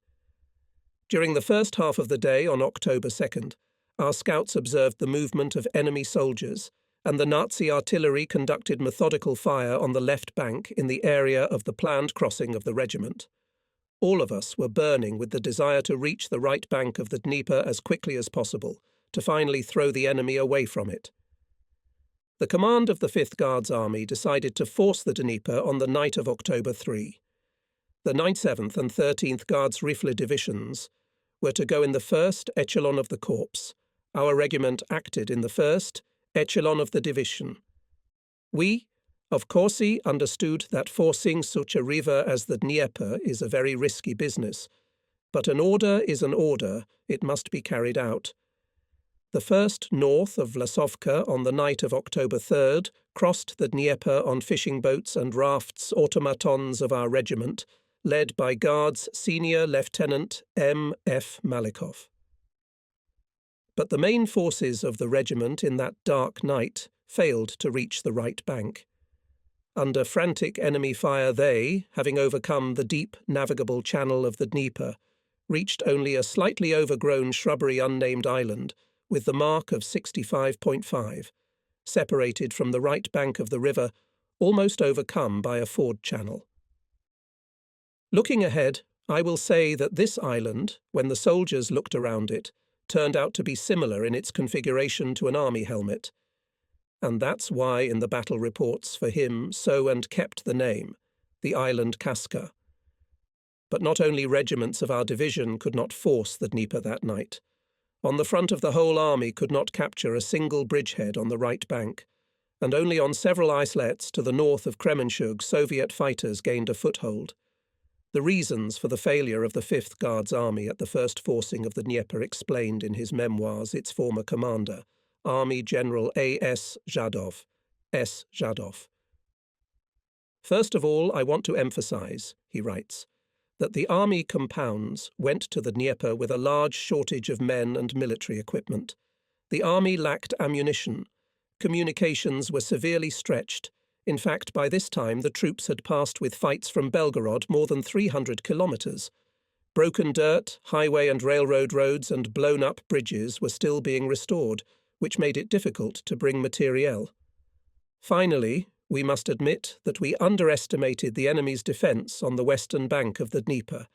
During the first half of the day on October 2nd, our scouts observed the movement of enemy soldiers, and the Nazi artillery conducted methodical fire on the left bank in the area of the planned crossing of the regiment. All of us were burning with the desire to reach the right bank of the Dnieper as quickly as possible, to finally throw the enemy away from it. The command of the 5th Guards Army decided to force the Dnieper on the night of October 3. The 97th and 13th Guards Rifle divisions were to go in the first echelon of the corps. Our regiment acted in the first echelon of the division. We, of course, understood that forcing such a river as the Dnieper is a very risky business, but an order is an order, it must be carried out. The first north of Borisovka on the night of October 3rd crossed the Dnieper on fishing boats and rafts automatons of our regiment, led by Guards Senior Lieutenant M. F. Malikov. But the main forces of the regiment in that dark night failed to reach the right bank. Under frantic enemy fire they, having overcome the deep navigable channel of the Dnieper, reached only a slightly overgrown shrubbery unnamed island with the mark of 65.5, separated from the right bank of the river, almost overcome by a ford channel. Looking ahead, I will say that this island, when the soldiers looked around it, turned out to be similar in its configuration to an army helmet. And that's why in the battle reports for him so and kept the name, the island Casa. But not only regiments of our division could not force the Dnieper that night. On the front of the whole army could not capture a single bridgehead on the right bank, and only on several islets to the north of Kremenchug Soviet fighters gained a foothold. The reasons for the failure of the 5th Guards Army at the first forcing of the Dnieper explained in his memoirs its former commander, Army General A.S. Zhadov, S. Zhadov. First of all, I want to emphasize, he writes, that the army compounds went to the Dnieper with a large shortage of men and military equipment. The army lacked ammunition. Communications were severely stretched. In fact, by this time the troops had passed with fights from Belgorod more than 300 kilometers. Broken dirt, highway and railroad roads and blown-up bridges were still being restored, which made it difficult to bring materiel. Finally, we must admit that we underestimated the enemy's defence on the western bank of the Dnieper,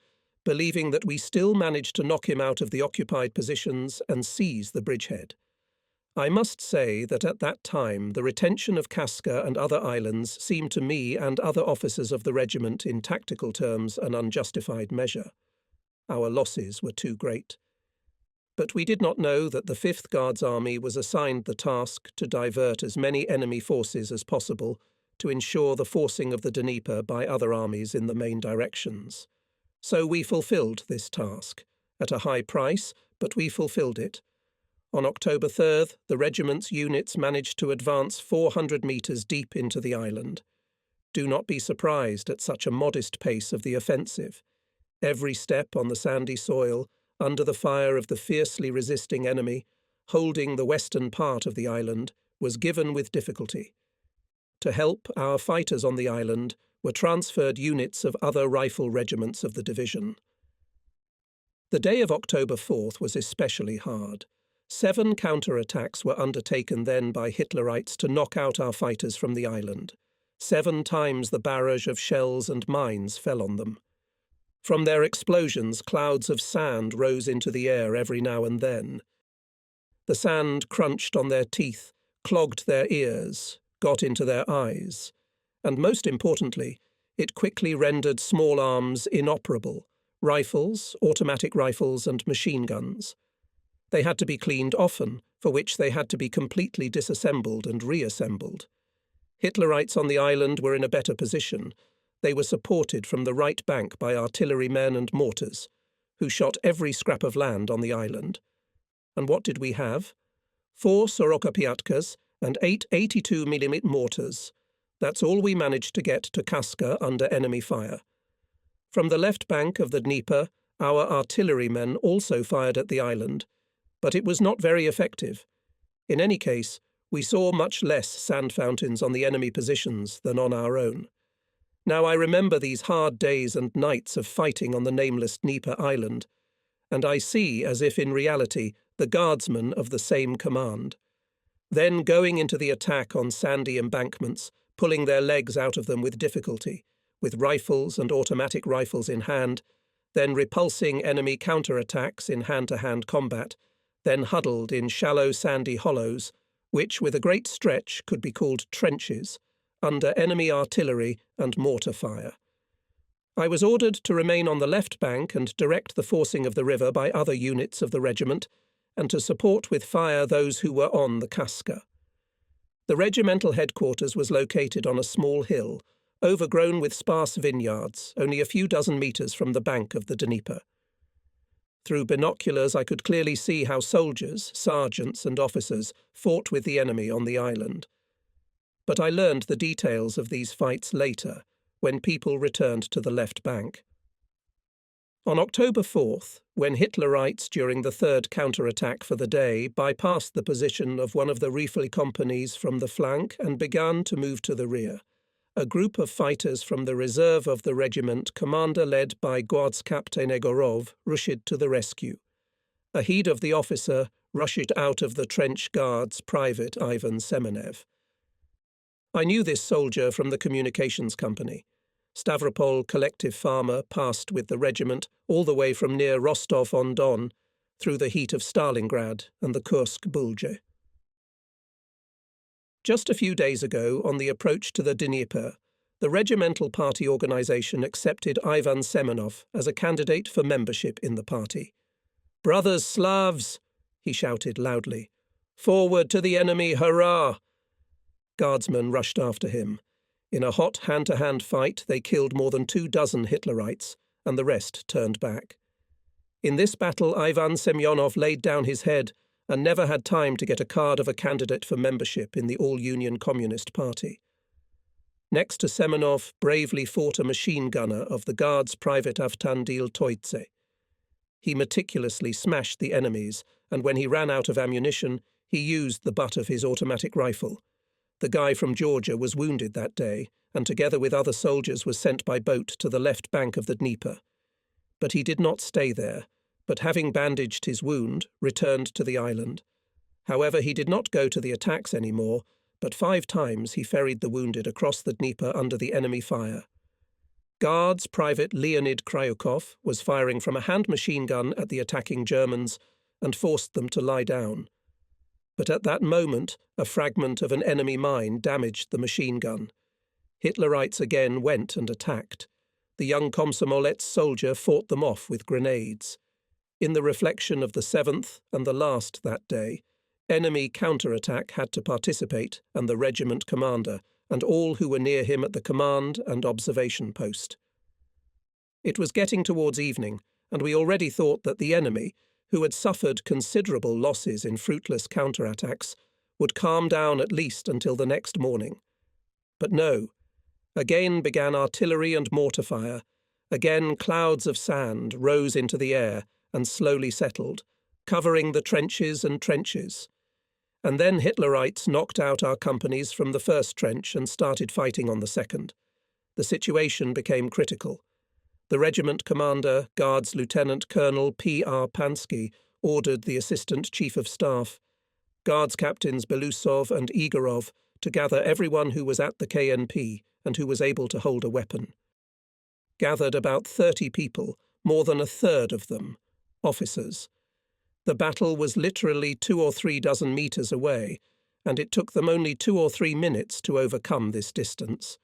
believing that we still managed to knock him out of the occupied positions and seize the bridgehead. I must say that at that time the retention of Kursk and other islands seemed to me and other officers of the regiment in tactical terms an unjustified measure. Our losses were too great. But we did not know that the 5th Guards Army was assigned the task to divert as many enemy forces as possible to ensure the forcing of the Dnieper by other armies in the main directions. So we fulfilled this task, at a high price, but we fulfilled it. On October 3rd, the regiment's units managed to advance 400 metres deep into the island. Do not be surprised at such a modest pace of the offensive. Every step on the sandy soil, under the fire of the fiercely resisting enemy, holding the western part of the island, was given with difficulty. To help our fighters on the island were transferred units of other rifle regiments of the division. The day of October 4th was especially hard. 7 counterattacks were undertaken then by Hitlerites to knock out our fighters from the island. 7 times the barrage of shells and mines fell on them. From their explosions, clouds of sand rose into the air every now and then. The sand crunched on their teeth, clogged their ears, got into their eyes, and most importantly, it quickly rendered small arms inoperable, rifles, automatic rifles and machine guns. They had to be cleaned often, for which they had to be completely disassembled and reassembled. Hitlerites on the island were in a better position. They were supported from the right bank by artillerymen and mortars, who shot every scrap of land on the island. And what did we have? 4 Sorokopiatkas and 8 82mm mortars. That's all we managed to get to Kursk under enemy fire. From the left bank of the Dnieper, our artillerymen also fired at the island, but it was not very effective. In any case, we saw much less sand fountains on the enemy positions than on our own. Now I remember these hard days and nights of fighting on the nameless Dnieper island, and I see, as if in reality, the guardsmen of the same command. Then going into the attack on sandy embankments, pulling their legs out of them with difficulty, with rifles and automatic rifles in hand, then repulsing enemy counterattacks in hand-to-hand combat, then huddled in shallow sandy hollows, which with a great stretch could be called trenches, under enemy artillery and mortar fire. I was ordered to remain on the left bank and direct the forcing of the river by other units of the regiment, and to support with fire those who were on the Casa. The regimental headquarters was located on a small hill, overgrown with sparse vineyards, only a few dozen metres from the bank of the Dnieper. Through binoculars I could clearly see how soldiers, sergeants and officers fought with the enemy on the island. But I learned the details of these fights later, when people returned to the left bank. On October 4th, when Hitlerites during the third counterattack for the day bypassed the position of one of the rifle companies from the flank and began to move to the rear, a group of fighters from the reserve of the regiment, commander led by Guards-Captain Egorov, rushed to the rescue. Ahead of the officer rushed out of the trench guards Private Ivan Semenev. I knew this soldier from the communications company. Stavropol collective farmer passed with the regiment all the way from near Rostov-on-Don through the heat of Stalingrad and the Kursk Bulge. Just a few days ago, on the approach to the Dnieper, the regimental party organisation accepted Ivan Semenov as a candidate for membership in the party. "Brothers Slavs!" he shouted loudly. "Forward to the enemy, hurrah!" Guardsmen rushed after him. In a hot hand-to-hand fight, they killed more than 24 Hitlerites, and the rest turned back. In this battle, Ivan Semyonov laid down his head and never had time to get a card of a candidate for membership in the All-Union Communist Party. Next to Semenov bravely fought a machine gunner of the Guards Private Avtandil Toitse. He meticulously smashed the enemies, and when he ran out of ammunition, he used the butt of his automatic rifle. The guy from Georgia was wounded that day, and together with other soldiers was sent by boat to the left bank of the Dnieper. But he did not stay there, but having bandaged his wound, returned to the island. However, he did not go to the attacks anymore, but 5 times he ferried the wounded across the Dnieper under the enemy fire. Guards Private Leonid Kryukov was firing from a hand machine gun at the attacking Germans and forced them to lie down. But at that moment, a fragment of an enemy mine damaged the machine gun. Hitlerites again went and attacked. The young Komsomolets soldier fought them off with grenades. In the reflection of the 7th and the last that day, enemy counterattack had to participate, and the regiment commander, and all who were near him at the command and observation post. It was getting towards evening, and we already thought that the enemy, who had suffered considerable losses in fruitless counterattacks, would calm down at least until the next morning. But no. Again began artillery and mortar fire. Again clouds of sand rose into the air and slowly settled, covering the trenches and trenches. And then Hitlerites knocked out our companies from the first trench and started fighting on the second. The situation became critical. The regiment commander, Guards Lieutenant Colonel P.R. Pansky, ordered the Assistant Chief of Staff, Guards Captains Belousov and Igorov, to gather everyone who was at the KNP and who was able to hold a weapon. Gathered about 30 people, more than a third of them, officers. The battle was literally 2 or 3 dozen metres away, and it took them only 2 or 3 minutes to overcome this distance.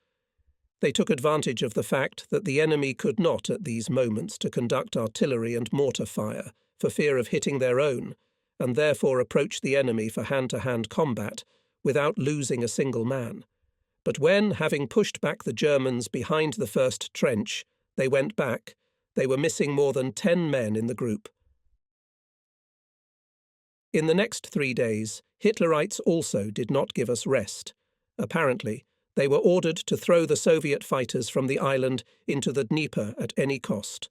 They took advantage of the fact that the enemy could not at these moments to conduct artillery and mortar fire for fear of hitting their own, and therefore approached the enemy for hand-to-hand combat without losing a single man. But when, having pushed back the Germans behind the first trench, they went back, they were missing more than 10 men in the group. In the next 3 days, Hitlerites also did not give us rest. Apparently, they were ordered to throw the Soviet fighters from the island into the Dnieper at any cost.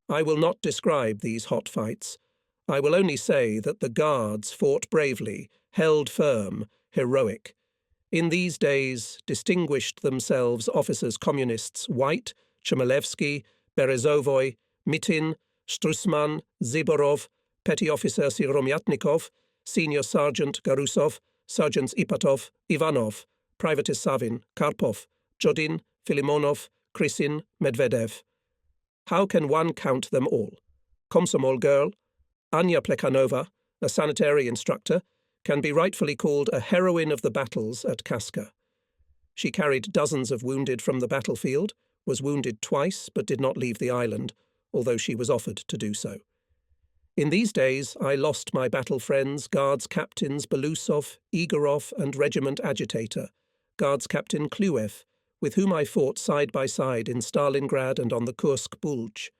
I will not describe these hot fights. I will only say that the Guards fought bravely, held firm, heroic. In these days distinguished themselves officers communists White, Chmelevsky, Berezovoy, Mitin, Strussman, Ziborov, Petty Officer Siromyatnikov, Senior Sergeant Garusov, Sergeants Ipatov, Ivanov, Private Savin, Karpov, Jodin, Filimonov, Krysin, Medvedev. How can one count them all? Komsomol girl, Anya Plekhanova, a sanitary instructor, can be rightfully called a heroine of the battles at Kaska. She carried dozens of wounded from the battlefield, was wounded twice but did not leave the island, although she was offered to do so. In these days, I lost my battle friends, Guards Captains Belousov, Igorov, and Regiment Agitator, Guards Captain Kluev, with whom I fought side by side in Stalingrad and on the Kursk Bulge.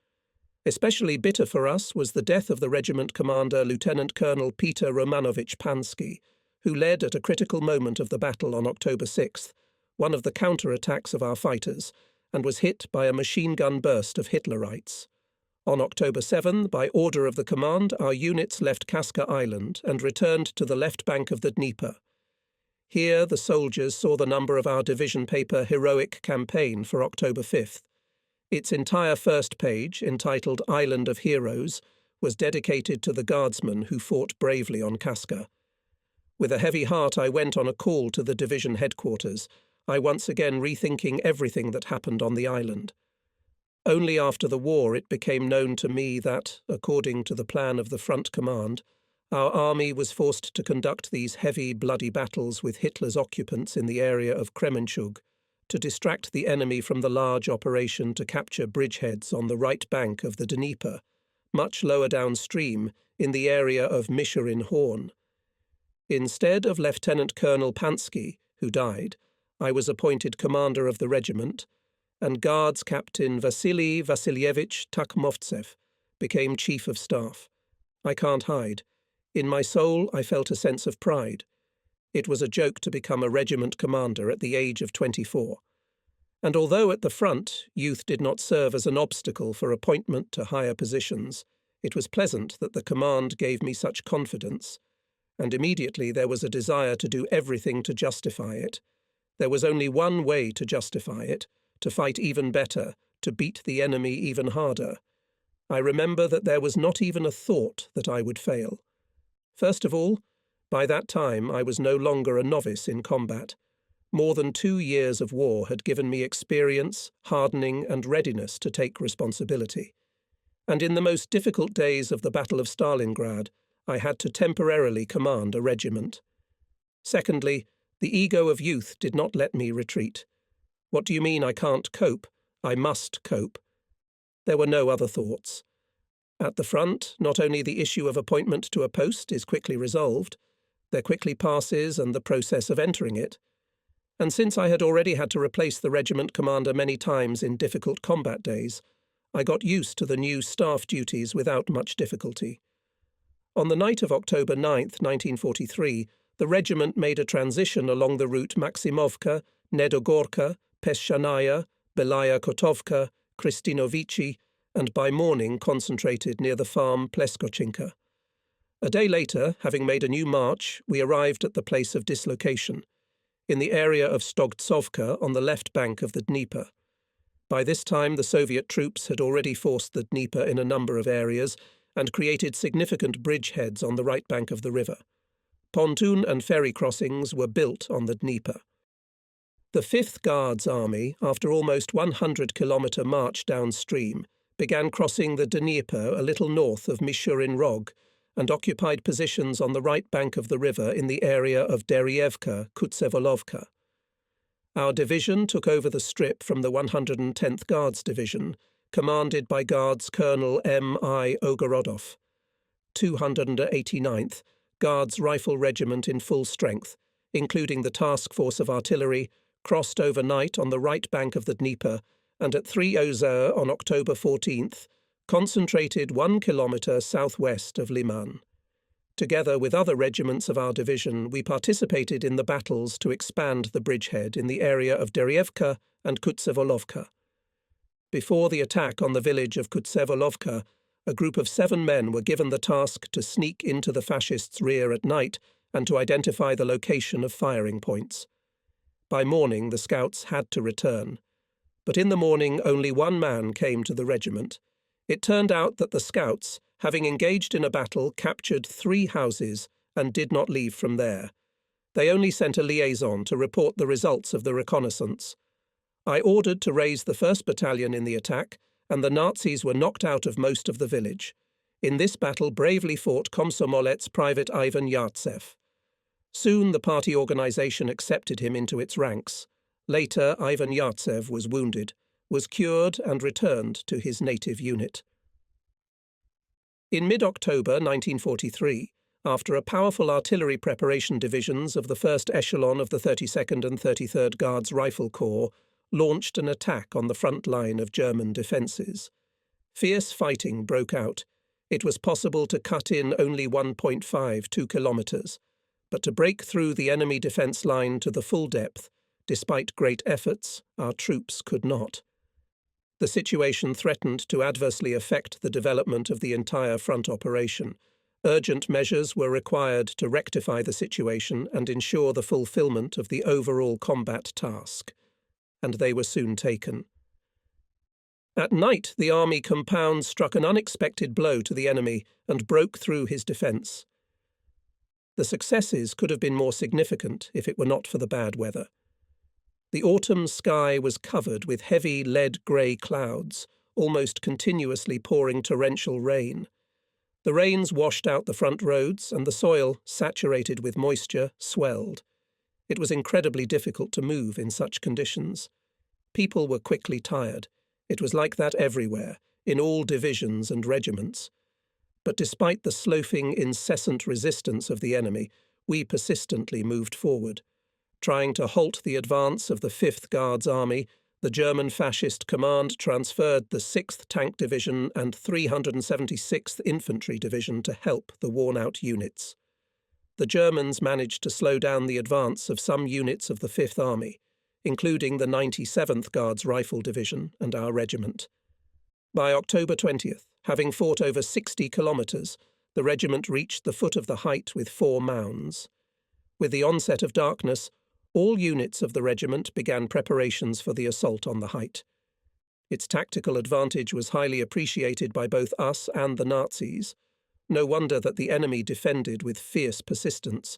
Especially bitter for us was the death of the regiment commander Lieutenant Colonel Peter Romanovich Pansky, who led at a critical moment of the battle on October 6th, one of the counter-attacks of our fighters, and was hit by a machine gun burst of Hitlerites. On October 7, by order of the command, our units left Kaska Island and returned to the left bank of the Dnieper. Here the soldiers saw the number of our division paper Heroic Campaign for October 5th. Its entire first page, entitled Island of Heroes, was dedicated to the guardsmen who fought bravely on Kaska. With a heavy heart I went on a call to the division headquarters, I once again rethinking everything that happened on the island. Only after the war it became known to me that, according to the plan of the front command, our army was forced to conduct these heavy, bloody battles with Hitler's occupants in the area of Kremenchug, to distract the enemy from the large operation to capture bridgeheads on the right bank of the Dnieper, much lower downstream in the area of Mishurin Horn. Instead of Lieutenant Colonel Pansky, who died, I was appointed commander of the regiment, and Guards Captain Vasily Vasilyevich Takhmovtsev became Chief of Staff. I can't hide. In my soul I felt a sense of pride. It was a joke to become a regiment commander at the age of 24. And although at the front youth did not serve as an obstacle for appointment to higher positions, it was pleasant that the command gave me such confidence, and immediately there was a desire to do everything to justify it. There was only one way to justify it, to fight even better, to beat the enemy even harder. I remember that there was not even a thought that I would fail. First of all, by that time I was no longer a novice in combat. More than 2 years of war had given me experience, hardening, and readiness to take responsibility. And in the most difficult days of the Battle of Stalingrad, I had to temporarily command a regiment. Secondly, the ego of youth did not let me retreat. What do you mean I can't cope? I must cope. There were no other thoughts. At the front, not only the issue of appointment to a post is quickly resolved, there quickly passes and the process of entering it. And since I had already had to replace the regiment commander many times in difficult combat days, I got used to the new staff duties without much difficulty. On the night of October 9th, 1943, the regiment made a transition along the route Maximovka, Nedogorka, Peshchanaya, Belaya Kotovka, Kristinovichi, and by morning concentrated near the farm Pleskochinka. A day later, having made a new march, we arrived at the place of dislocation, in the area of Stogtsovka on the left bank of the Dnieper. By this time the Soviet troops had already forced the Dnieper in a number of areas and created significant bridgeheads on the right bank of the river. Pontoon and ferry crossings were built on the Dnieper. The 5th Guards Army, after almost 100-kilometre march downstream, began crossing the Dnieper a little north of Mishurin Rog and occupied positions on the right bank of the river in the area of Deryevka, Kutsevolovka. Our division took over the strip from the 110th Guards Division, commanded by Guards Colonel M.I. Ogorodov. 289th, Guards Rifle Regiment in full strength, including the task force of artillery, crossed overnight on the right bank of the Dnieper, and at 3:00 on October 14th, concentrated 1 kilometre southwest of Liman. Together with other regiments of our division, we participated in the battles to expand the bridgehead in the area of Deryevka and Kutsevolovka. Before the attack on the village of Kutsevolovka, a group of 7 men were given the task to sneak into the fascists' rear at night and to identify the location of firing points. By morning, the scouts had to return. But in the morning, only 1 man came to the regiment. It turned out that the scouts, having engaged in a battle, captured 3 houses and did not leave from there. They only sent a liaison to report the results of the reconnaissance. I ordered to raise the 1st Battalion in the attack, and the Nazis were knocked out of most of the village. In this battle bravely fought Komsomolets Private Ivan Yartsev. Soon the party organization accepted him into its ranks. Later, Ivan Yartsev was wounded, was cured and returned to his native unit. In mid-October 1943, after a powerful artillery preparation divisions of the 1st Echelon of the 32nd and 33rd Guards Rifle Corps launched an attack on the front line of German defences. Fierce fighting broke out. It was possible to cut in only 1.52 kilometres, but to break through the enemy defence line to the full depth, despite great efforts, our troops could not. The situation threatened to adversely affect the development of the entire front operation. Urgent measures were required to rectify the situation and ensure the fulfilment of the overall combat task, and they were soon taken. At night, the army compound struck an unexpected blow to the enemy and broke through his defence. The successes could have been more significant if it were not for the bad weather. The autumn sky was covered with heavy lead-grey clouds, almost continuously pouring torrential rain. The rains washed out the front roads, and the soil, saturated with moisture, swelled. It was incredibly difficult to move in such conditions. People were quickly tired. It was like that everywhere, in all divisions and regiments. But despite the slothful, incessant resistance of the enemy, we persistently moved forward. Trying to halt the advance of the 5th Guards Army, the German Fascist Command transferred the 6th Tank Division and 376th Infantry Division to help the worn-out units. The Germans managed to slow down the advance of some units of the 5th Army, including the 97th Guards Rifle Division and our regiment. By October 20th, having fought over 60 kilometres, the regiment reached the foot of the height with 4 mounds. With the onset of darkness, all units of the regiment began preparations for the assault on the height. Its tactical advantage was highly appreciated by both us and the Nazis. No wonder that the enemy defended with fierce persistence.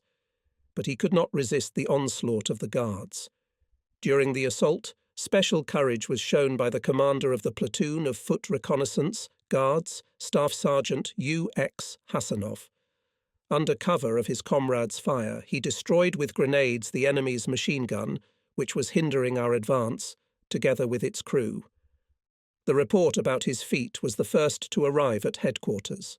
But he could not resist the onslaught of the Guards. During the assault, special courage was shown by the commander of the platoon of Foot Reconnaissance, Guards, Staff Sergeant U.X. Hasanov. Under cover of his comrades' fire, he destroyed with grenades the enemy's machine gun, which was hindering our advance, together with its crew. The report about his feat was the first to arrive at headquarters.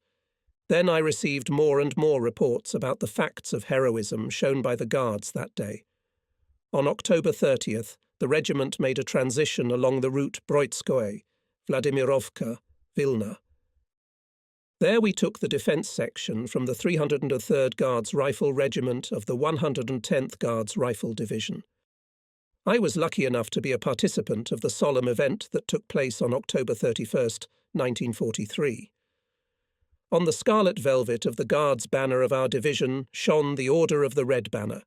Then I received more and more reports about the facts of heroism shown by the Guards that day. On October 30th, the regiment made a transition along the route Broitskoye, Vladimirovka, Vilna. There we took the defence section from the 303rd Guards Rifle Regiment of the 110th Guards Rifle Division. I was lucky enough to be a participant of the solemn event that took place on October 31st, 1943. On the scarlet velvet of the Guards banner of our division shone the Order of the Red Banner.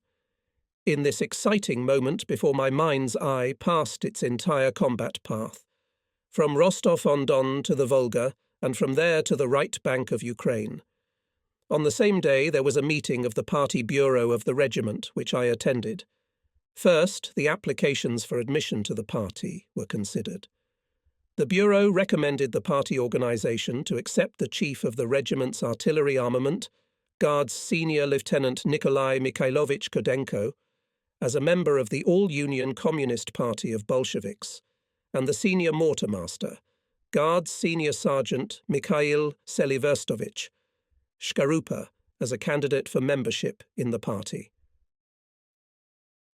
In this exciting moment before my mind's eye passed its entire combat path. From Rostov-on-Don to the Volga, and from there to the right bank of Ukraine. On the same day there was a meeting of the party bureau of the regiment, which I attended. First, the applications for admission to the party were considered. The bureau recommended the party organisation to accept the chief of the regiment's artillery armament, Guards Senior Lieutenant Nikolai Mikhailovich Kodenko, as a member of the All-Union Communist Party of Bolsheviks, and the senior mortarmaster, Guards Senior Sergeant Mikhail Seliverstovich, Shkarupa, as a candidate for membership in the party.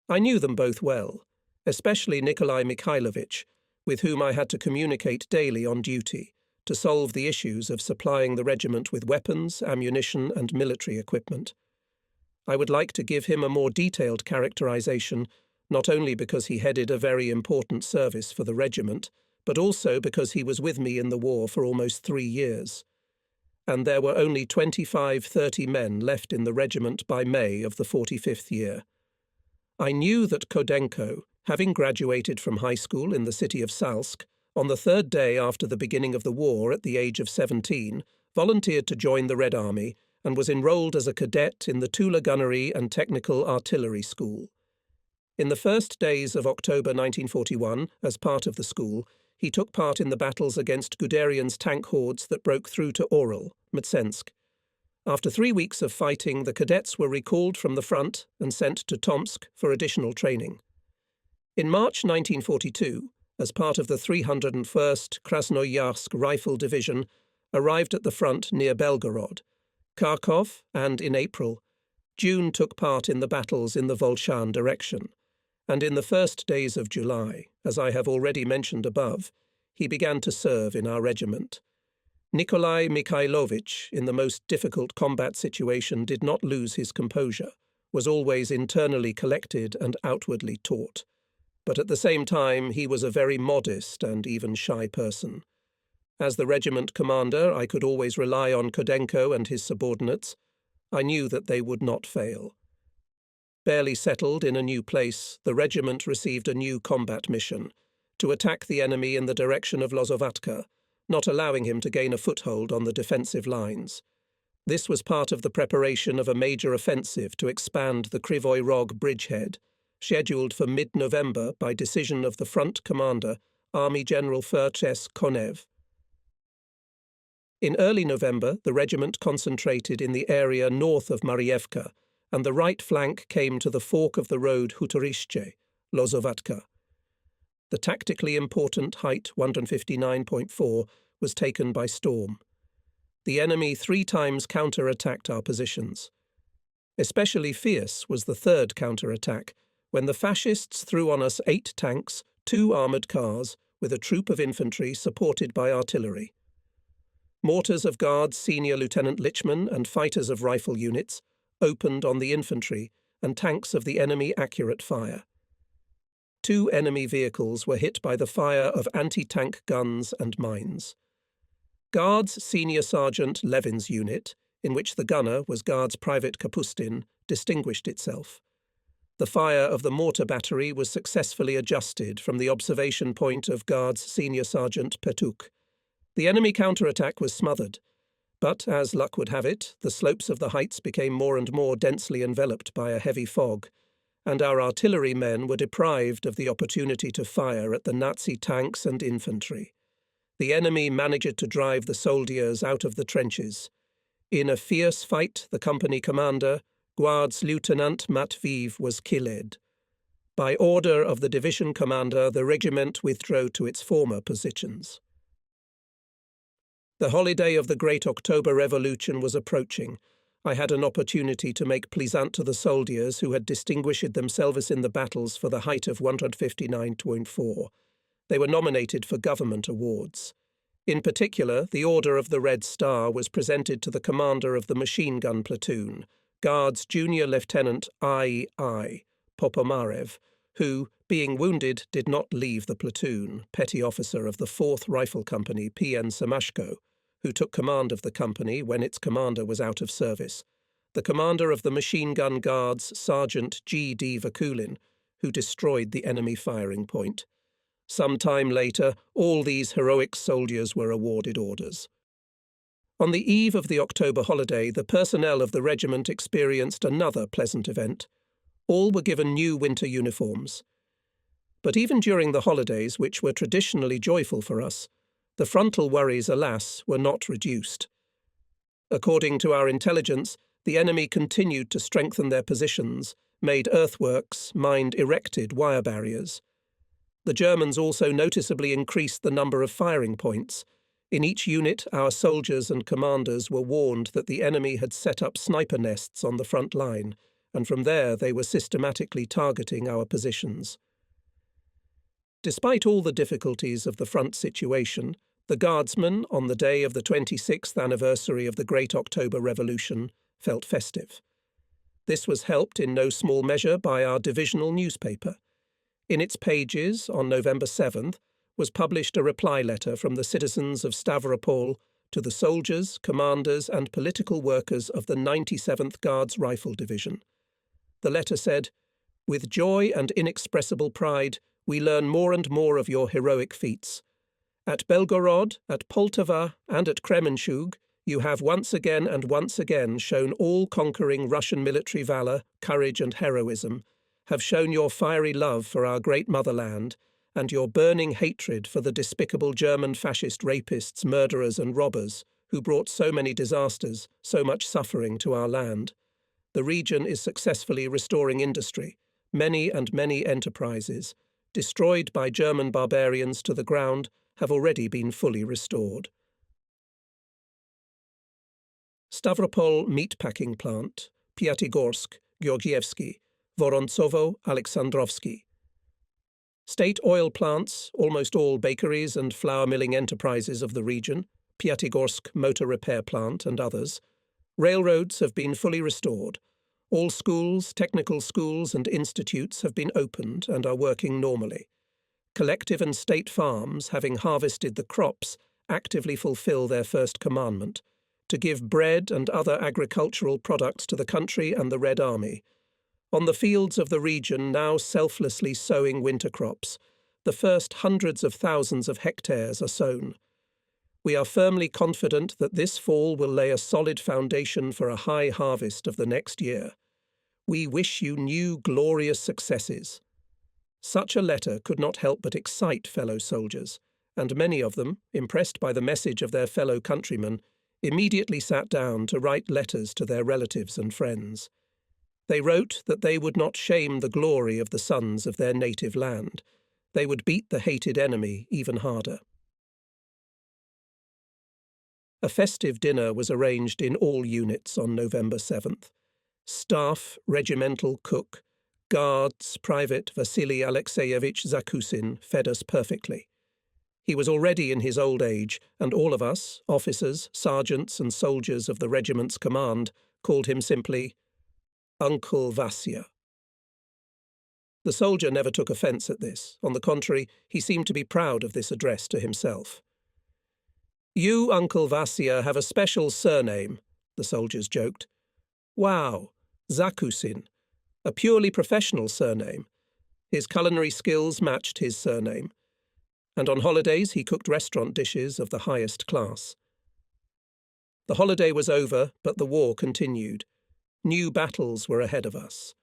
I knew them both well, especially Nikolai Mikhailovich, with whom I had to communicate daily on duty to solve the issues of supplying the regiment with weapons, ammunition, and military equipment. I would like to give him a more detailed characterization, not only because he headed a very important service for the regiment, but also because he was with me in the war for almost 3 years. And there were only 25-30 men left in the regiment by May of the 45th year. I knew that Kodenko, having graduated from high school in the city of Salsk, on the 3rd day after the beginning of the war at the age of 17, volunteered to join the Red Army and was enrolled as a cadet in the Tula Gunnery and Technical Artillery School. In the first days of October 1941, as part of the school, he took part in the battles against Guderian's tank hordes that broke through to Oral, Mtsensk. After 3 weeks of fighting, the cadets were recalled from the front and sent to Tomsk for additional training. In March 1942, as part of the 301st Krasnoyarsk Rifle Division, arrived at the front near Belgorod, Kharkov, and in April, June took part in the battles in the Volchan direction, and in the first days of July, as I have already mentioned above, he began to serve in our regiment. Nikolai Mikhailovich, in the most difficult combat situation, did not lose his composure, was always internally collected and outwardly taut. But at the same time, he was a very modest and even shy person. As the regiment commander, I could always rely on Kodenko and his subordinates. I knew that they would not fail. Barely settled in a new place, the regiment received a new combat mission, to attack the enemy in the direction of Lozovatka, not allowing him to gain a foothold on the defensive lines. This was part of the preparation of a major offensive to expand the Krivoy Rog bridgehead, scheduled for mid-November by decision of the front commander, Army General Ferches Konev. In early November, the regiment concentrated in the area north of Marievka, and the right flank came to the fork of the road Hutorishche, Lozovatka. The tactically important height 159.4 was taken by storm. The enemy 3 times counter-attacked our positions. Especially fierce was the third counter-attack, when the fascists threw on us 8 tanks, 2 armoured cars, with a troop of infantry supported by artillery. Mortars of Guards Senior Lieutenant Lichman and fighters of rifle units opened on the infantry and tanks of the enemy accurate fire. 2 enemy vehicles were hit by the fire of anti-tank guns and mines. Guards Senior Sergeant Levin's unit, in which the gunner was Guards Private Kapustin, distinguished itself. The fire of the mortar battery was successfully adjusted from the observation point of Guards Senior Sergeant Petuk. The enemy counterattack was smothered, but, as luck would have it, the slopes of the heights became more and more densely enveloped by a heavy fog, and our artillery men were deprived of the opportunity to fire at the Nazi tanks and infantry. The enemy managed to drive the soldiers out of the trenches. In a fierce fight, the company commander, Guards Lieutenant Matviv, was killed. By order of the division commander, the regiment withdrew to its former positions. The holiday of the Great October Revolution was approaching. I had an opportunity to make pleasant to the soldiers who had distinguished themselves in the battles for the height of 159.4. They were nominated for government awards. In particular, the Order of the Red Star was presented to the commander of the machine gun platoon, Guards Junior Lieutenant I.I. Popomarev, who, being wounded, did not leave the platoon, petty officer of the 4th Rifle Company P.N. Semashko, who took command of the company when its commander was out of service, the commander of the machine gun guards, Sergeant G.D. Vakulin, who destroyed the enemy firing point. Some time later, all these heroic soldiers were awarded orders. On the eve of the October holiday, the personnel of the regiment experienced another pleasant event. All were given new winter uniforms. But even during the holidays, which were traditionally joyful for us, the frontal worries, alas, were not reduced. According to our intelligence, the enemy continued to strengthen their positions, made earthworks, mined erected wire barriers. The Germans also noticeably increased the number of firing points. In each unit, our soldiers and commanders were warned that the enemy had set up sniper nests on the front line, and from there they were systematically targeting our positions. Despite all the difficulties of the front situation, the Guardsmen, on the day of the 26th anniversary of the Great October Revolution, felt festive. This was helped in no small measure by our divisional newspaper. In its pages, on November 7th, was published a reply letter from the citizens of Stavropol to the soldiers, commanders and political workers of the 97th Guards Rifle Division. The letter said, "With joy and inexpressible pride, we learn more and more of your heroic feats. At Belgorod, at Poltava, and at Kremenchug, you have once again shown all-conquering Russian military valour, courage and heroism, have shown your fiery love for our great motherland, and your burning hatred for the despicable German fascist rapists, murderers and robbers, who brought so many disasters, so much suffering to our land. The region is successfully restoring industry, many enterprises. destroyed by German barbarians to the ground, have already been fully restored. Stavropol meatpacking plant, Piatigorsk, Georgievsky, Vorontsov, Alexandrovsky. State oil plants, almost all bakeries and flour milling enterprises of the region, Piatigorsk motor repair plant and others. Railroads have been fully restored. All schools, technical schools and institutes have been opened and are working normally. Collective and state farms, having harvested the crops, actively fulfill their first commandment, to give bread and other agricultural products to the country and the Red Army. On the fields of the region now selflessly sowing winter crops, the first hundreds of thousands of hectares are sown. We are firmly confident that this fall will lay a solid foundation for a high harvest of the next year. We wish you new glorious successes. Such a letter could not help but excite fellow soldiers, and many of them, impressed by the message of their fellow countrymen, immediately sat down to write letters to their relatives and friends. They wrote that they would not shame the glory of the sons of their native land. They would beat the hated enemy even harder. A festive dinner was arranged in all units on November 7th. Staff, regimental cook, guards, Private Vasily Alexeyevich Zakusin fed us perfectly. He was already in his old age, and all of us, officers, sergeants and soldiers of the regiment's command, called him simply Uncle Vasya. The soldier never took offence at this. On the contrary, he seemed to be proud of this address to himself. "You, Uncle Vasya, have a special surname," the soldiers joked. "Wow, Zakusin, a purely professional surname." His culinary skills matched his surname, and on holidays he cooked restaurant dishes of the highest class. The holiday was over, but the war continued. New battles were ahead of us.